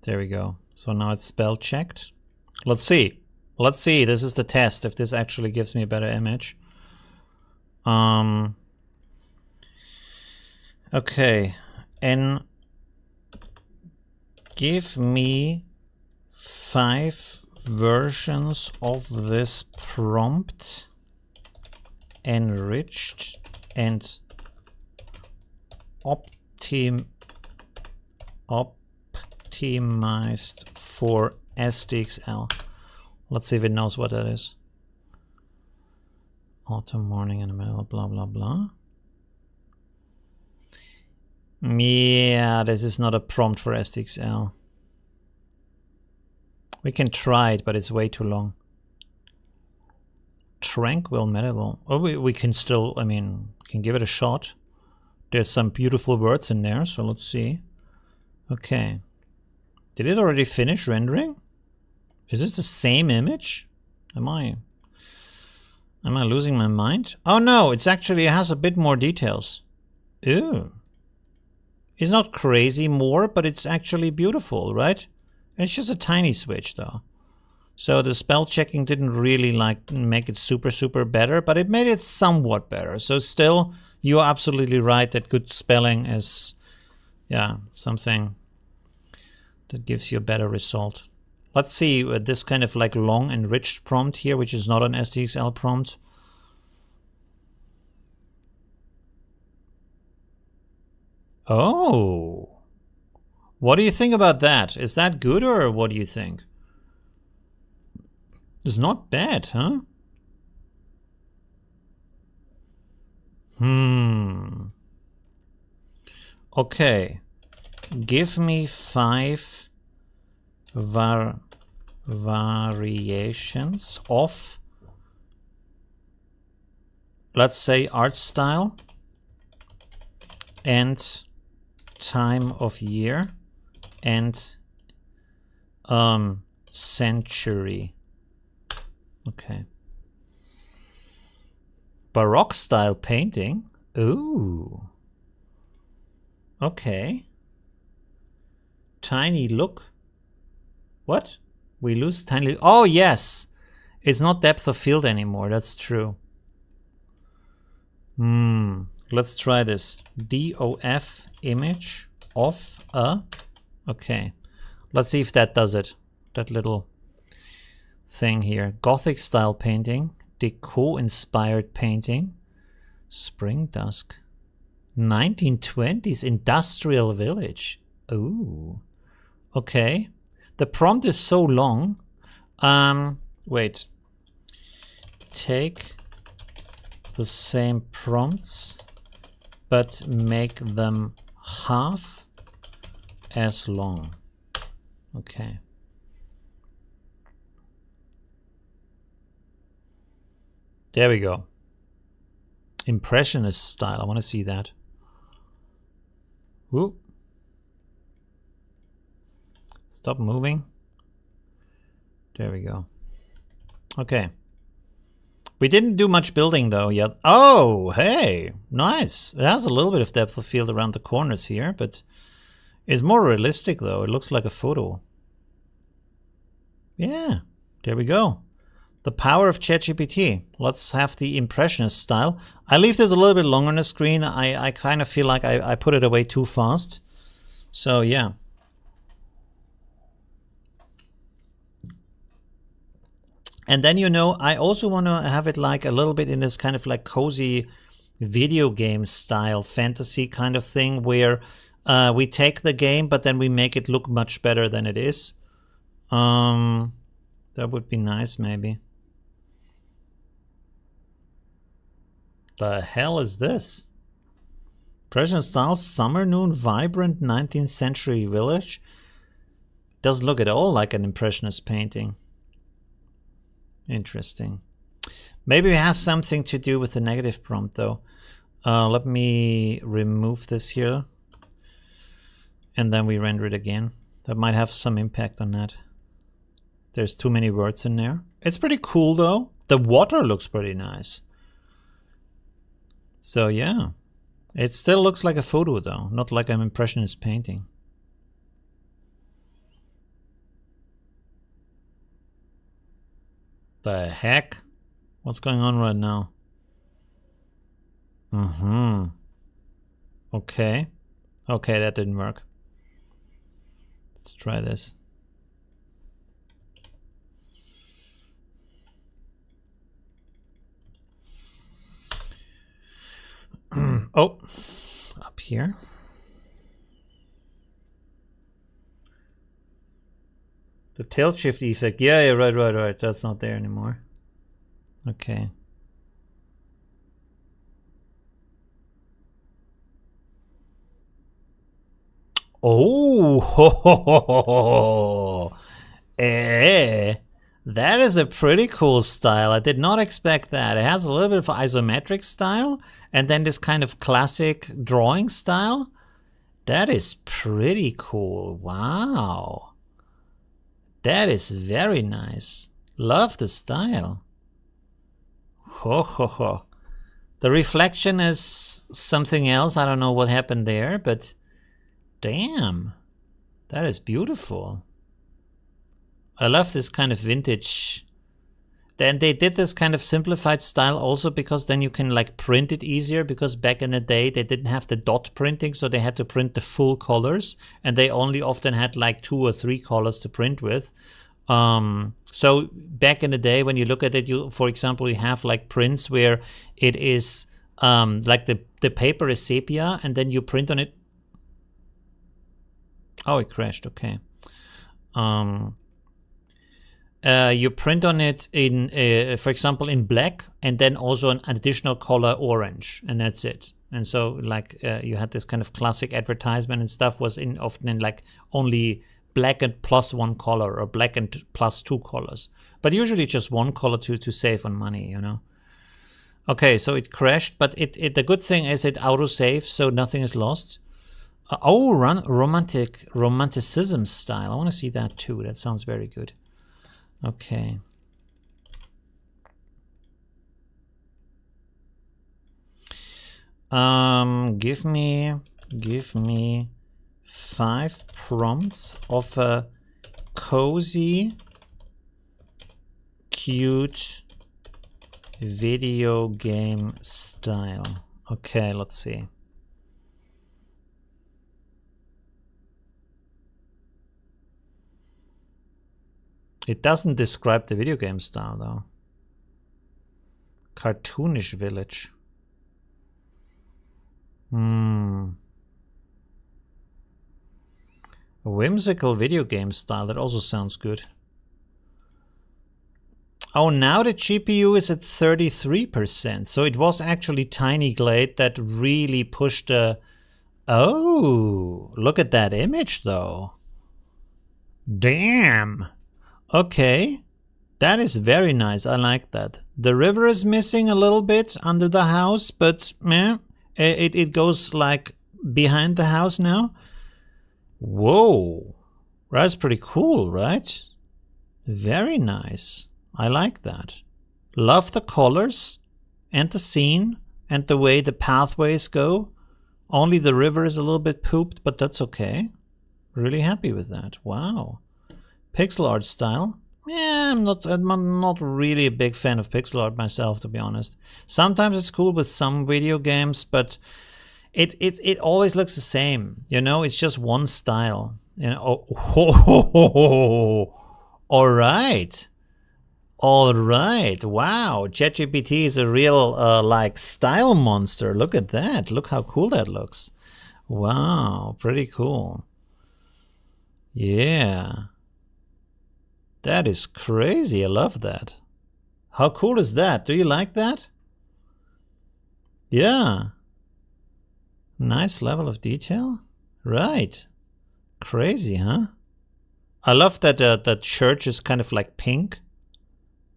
There we go. So now it's spell checked. Let's see. Let's see. This is the test. If this actually gives me a better image. Okay. And give me 5 versions of this prompt, enriched and optimized for SDXL. Let's see if it knows what that is. Autumn, morning, in the middle, blah, blah, blah. Yeah, this is not a prompt for SDXL. We can try it, but it's way too long. Tranquil medieval. Oh, we can still, I mean, can give it a shot. There's some beautiful words in there, so let's see. Okay. Did it already finish rendering? Is this the same image? Am I losing my mind? Oh no, it's actually, it has a bit more details. Ew. It's not crazy more, but it's actually beautiful, right? It's just a tiny switch though. So the spell checking didn't really like make it super better, but it made it somewhat better. So still, you're absolutely right that good spelling is, yeah, something that gives you a better result. Let's see this kind of like long enriched prompt here, which is not an SDXL prompt. Oh. What do you think about that? Is that good, or what do you think? It's not bad, huh? Okay. Give me 5 variations of, let's say, art style and time of year and century. Okay. Baroque style painting. Ooh. Okay. Tiny look. What? We lose tiny. Oh yes, it's not depth of field anymore. That's true. Let's try this. DOF image of a. Okay. Let's see if that does it. That little thing here. Gothic style painting. Deco inspired painting. Spring dusk. 1920s industrial village. Ooh. Okay. The prompt is so long. Wait. Take the same prompts, but make them half as long. Okay. There we go. Impressionist style. I want to see that. Whoop. Stop moving. There we go. Okay. We didn't do much building though yet. Oh, hey, nice. It has a little bit of depth of field around the corners here, but it's more realistic though. It looks like a photo. Yeah, there we go. The power of ChatGPT. Let's have the impressionist style. I leave this a little bit longer on the screen. I kind of feel like I put it away too fast. So yeah. And then, you know, I also want to have it like a little bit in this kind of like cozy video game style, fantasy kind of thing, where we take the game, but then we make it look much better than it is. That would be nice, maybe. The hell is this? Impressionist style, summer noon, vibrant 19th century village. Doesn't look at all like an impressionist painting. Interesting. Maybe it has something to do with the negative prompt though. Let me remove this here. And then we render it again. That might have some impact on that. There's too many words in there. It's pretty cool though. The water looks pretty nice. So yeah. It still looks like a photo though, not like an impressionist painting. The heck? What's going on right now? Okay. Okay, that didn't work. Let's try this. Oh, up here. The tilt shift effect. Yeah, right. That's not there anymore. Okay. Oh, ho, ho, ho, ho. That is a pretty cool style. I did not expect that. It has a little bit of isometric style and then this kind of classic drawing style. That is pretty cool. Wow. That is very nice. Love the style. Ho ho ho. The reflection is something else. I don't know what happened there, but damn. That is beautiful. I love this kind of vintage. Then they did this kind of simplified style also because then you can like print it easier, because back in the day they didn't have the dot printing, so they had to print the full colors and they only often had like 2 or 3 colors to print with. So back in the day when you look at it, you, for example, you have like prints where it is like the paper is sepia and then you print on it. Oh, it crashed. Okay. You print on it in, for example, in black, and then also an additional color orange, and that's it. And so, like, you had this kind of classic advertisement and stuff was often in like only black and plus 1 color, or black and plus 2 colors, but usually just 1 color to save on money, you know. Okay, so it crashed, but the good thing is it auto saves, so nothing is lost. Oh, romanticism style. I want to see that too. That sounds very good. Okay. Give me 5 prompts of a cozy, cute video game style. Okay, let's see. It doesn't describe the video game style though. Cartoonish village. A whimsical video game style, that also sounds good. Oh, now the GPU is at 33%. So it was actually Tiny Glade that really pushed the... Oh, look at that image though. Damn. Okay. That is very nice. I like that. The river is missing a little bit under the house, but it goes like behind the house now. Whoa. That's pretty cool, right? Very nice. I like that. Love the colors and the scene and the way the pathways go. Only the river is a little bit pooped, but that's okay. Really happy with that. Wow. Pixel art style. Yeah, I'm not really a big fan of pixel art myself, to be honest. Sometimes it's cool with some video games, but it always looks the same. You know, it's just one style. You know. Oh, all right. All right. Wow. ChatGPT is a real like style monster. Look at that. Look how cool that looks. Wow. Pretty cool. Yeah. That is crazy. I love that. How cool is that? Do you like that? Yeah. Nice level of detail. Right. Crazy, huh? I love that that church is kind of like pink.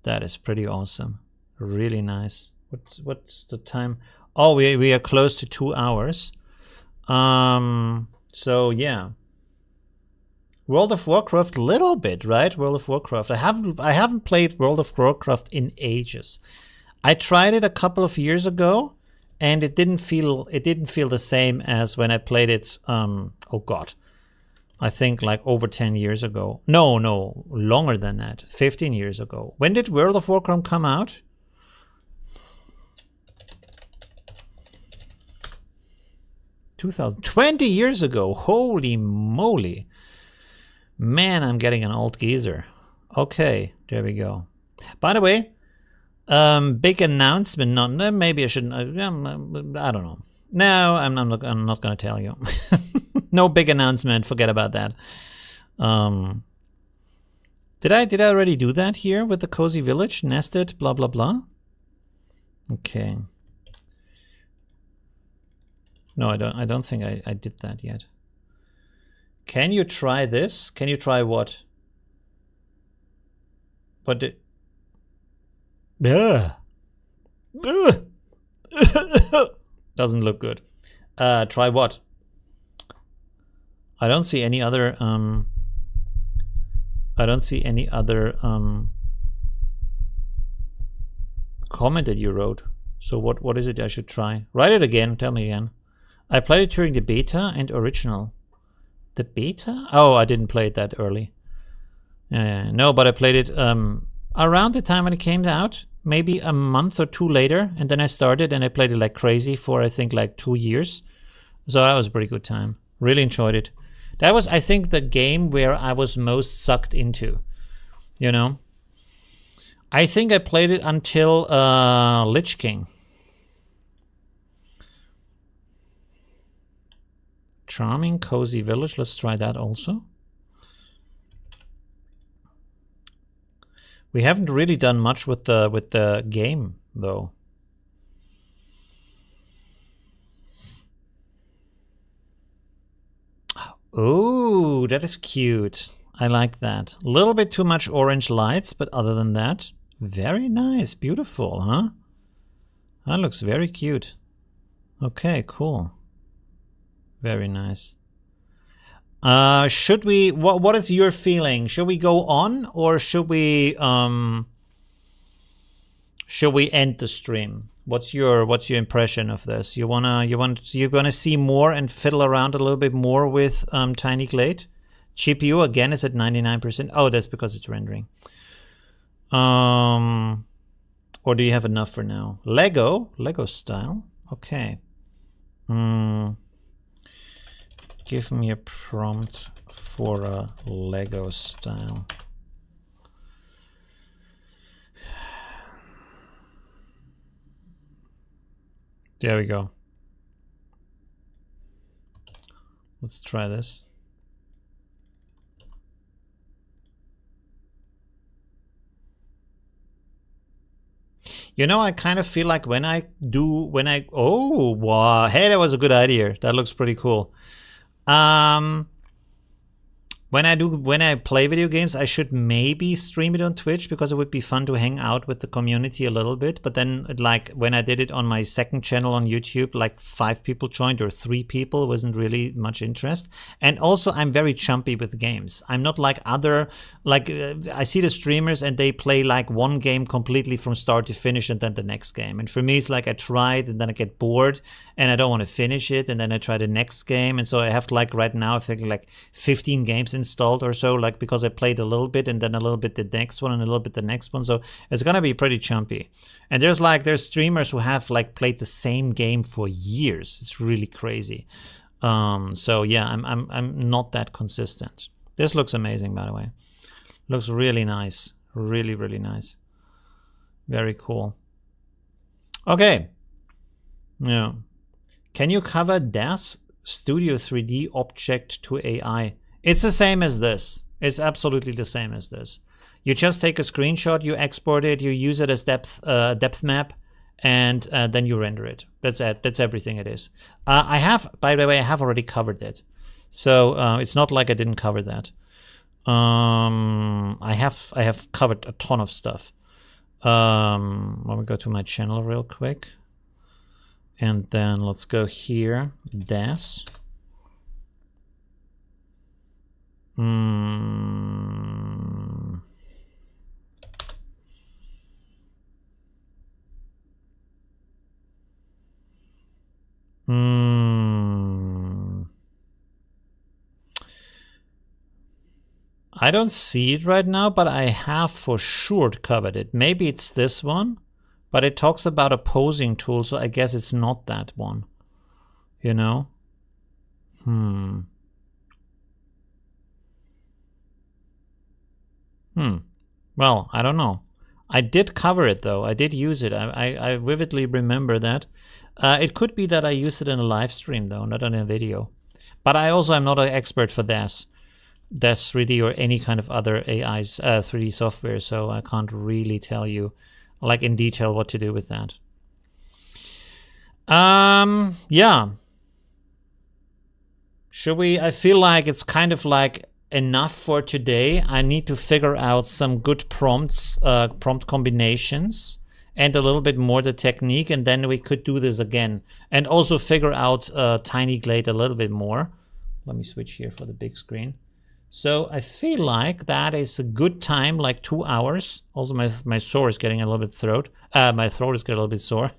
That is pretty awesome. Really nice. What's the time? Oh, we are close to 2 hours. So yeah. World of Warcraft a little bit, right? World of Warcraft. I haven't played World of Warcraft in ages. I tried it a couple of years ago, and it didn't feel the same as when I played it. Oh God, I think like over 10 years ago. No, longer than that. 15 years ago. When did World of Warcraft come out? $20 years ago. Holy moly. Man, I'm getting an old geezer. Okay, there we go. By the way, big announcement. Not maybe I shouldn't. I don't know. No, I'm not going to tell you. No big announcement. Forget about that. Did I already do that here with the cozy village nested? Blah blah blah. Okay. No, I don't think I did that yet. Can you try this? Can you try what? What did... Doesn't look good. Try what? I don't see any other comment that you wrote. So what is it I should try? Write it again. Tell me again. I played it during the beta and original. The beta? Oh, I didn't play it that early. No, but I played it around the time when it came out, maybe a month or two later, and then I started and I played it like crazy for I think like 2 years. So that was a pretty good time. Really enjoyed it. That was, I think, the game where I was most sucked into. You know? I think I played it until Lich King. Charming, cozy village. Let's try that also. We haven't really done much with the game though. Oh, that is cute. I like that. A little bit too much orange lights, but other than that, very nice, beautiful, huh? That looks very cute. Okay, cool. Very nice. Should we... What is your feeling? Should we go on, or should we end the stream? What's your impression of this? You wanna see more and fiddle around a little bit more with Tiny Glade? GPU again is at 99%. Oh, that's because it's rendering. Or do you have enough for now? Lego style. Okay. Give me a prompt for a Lego style. There we go. Let's try this. You know, I kind of feel like oh, wow, hey, that was a good idea. That looks pretty cool. When I play video games, I should maybe stream it on Twitch because it would be fun to hang out with the community a little bit. But then, like, when I did it on my second channel on YouTube, like 5 people joined or 3 people, wasn't really much interest. And also, I'm very chumpy with games. I'm not like other, like, I see the streamers and they play like one game completely from start to finish and then the next game. And for me, it's like I try it and then I get bored and I don't want to finish it. And then I try the next game. And so I have, like, right now, I think like 15 games installed or so, like, because I played a little bit and then a little bit the next one and a little bit the next one, so it's gonna be pretty chumpy. And there's streamers who have like played the same game for years. It's really crazy. So yeah, I'm not that consistent. This looks amazing, by the way. Looks really nice, really nice, very cool. Okay, yeah. Can you cover DAS Studio 3D object to AI? It's the same as this. It's absolutely the same as this. You just take a screenshot, you export it, you use it as depth map, and then you render it. That's it. That's everything it is. I have, by the way, I have already covered it. So it's not like I didn't cover that. I have covered a ton of stuff. Let me go to my channel real quick. And then let's go here, DAS. I don't see it right now, but I have for sure covered it. Maybe it's this one, but it talks about a posing tool, so I guess it's not that one. You know? Well, I don't know. I did cover it though. I did use it. I vividly remember that. It could be that I used it in a live stream though, not in a video. But I also am not an expert for DAS 3D or any kind of other AI's 3D software, so I can't really tell you like in detail what to do with that. Yeah. Should we? I feel like it's kind of like enough for today. I need to figure out some good prompts, prompt combinations, and a little bit more the technique, and then we could do this again. And also figure out Tiny Glade a little bit more. Let me switch here for the big screen. So I feel like that is a good time, like 2 hours. Also, my sore is getting a little bit my throat is getting a little bit sore.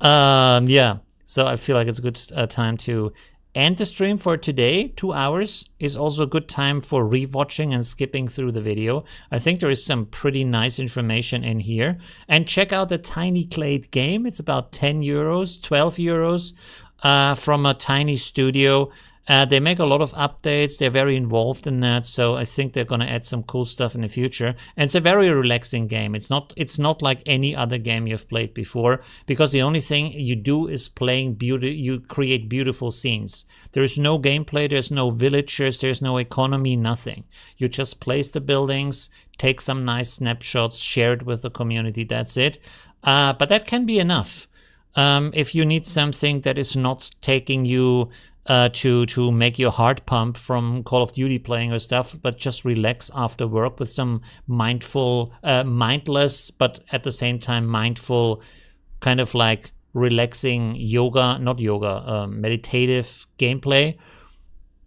Yeah, so I feel like it's a good time to end the stream for today. 2 hours is also a good time for rewatching and skipping through the video. I think there is some pretty nice information in here. And check out the Tiny Glade game. It's about 10 euros, 12 euros from a tiny studio. They make a lot of updates. They're very involved in that, so I think they're going to add some cool stuff in the future. And it's a very relaxing game. It's not like any other game you've played before, because the only thing you do is you create beautiful scenes. There's no gameplay, there's no villagers, there's no economy, nothing. You just place the buildings, take some nice snapshots, share it with the community, that's it. But that can be enough. If you need something that is not taking you to make your heart pump from Call of Duty playing or stuff, but just relax after work with some mindless, but at the same time mindful, kind of like relaxing meditative gameplay.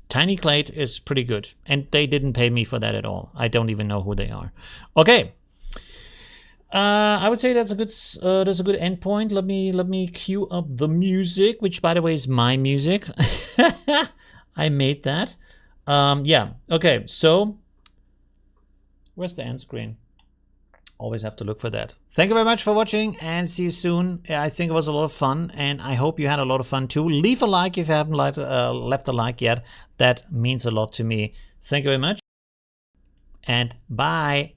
Tiny Glade is pretty good, and they didn't pay me for that at all. I don't even know who they are. Okay. I would say that's a good endpoint. Let me cue up the music, which by the way is my music. I made that. Yeah. Okay. So where's the end screen? Always have to look for that. Thank you very much for watching and see you soon. I think it was a lot of fun and I hope you had a lot of fun too. Leave a like if you haven't left a like yet. That means a lot to me. Thank you very much and bye.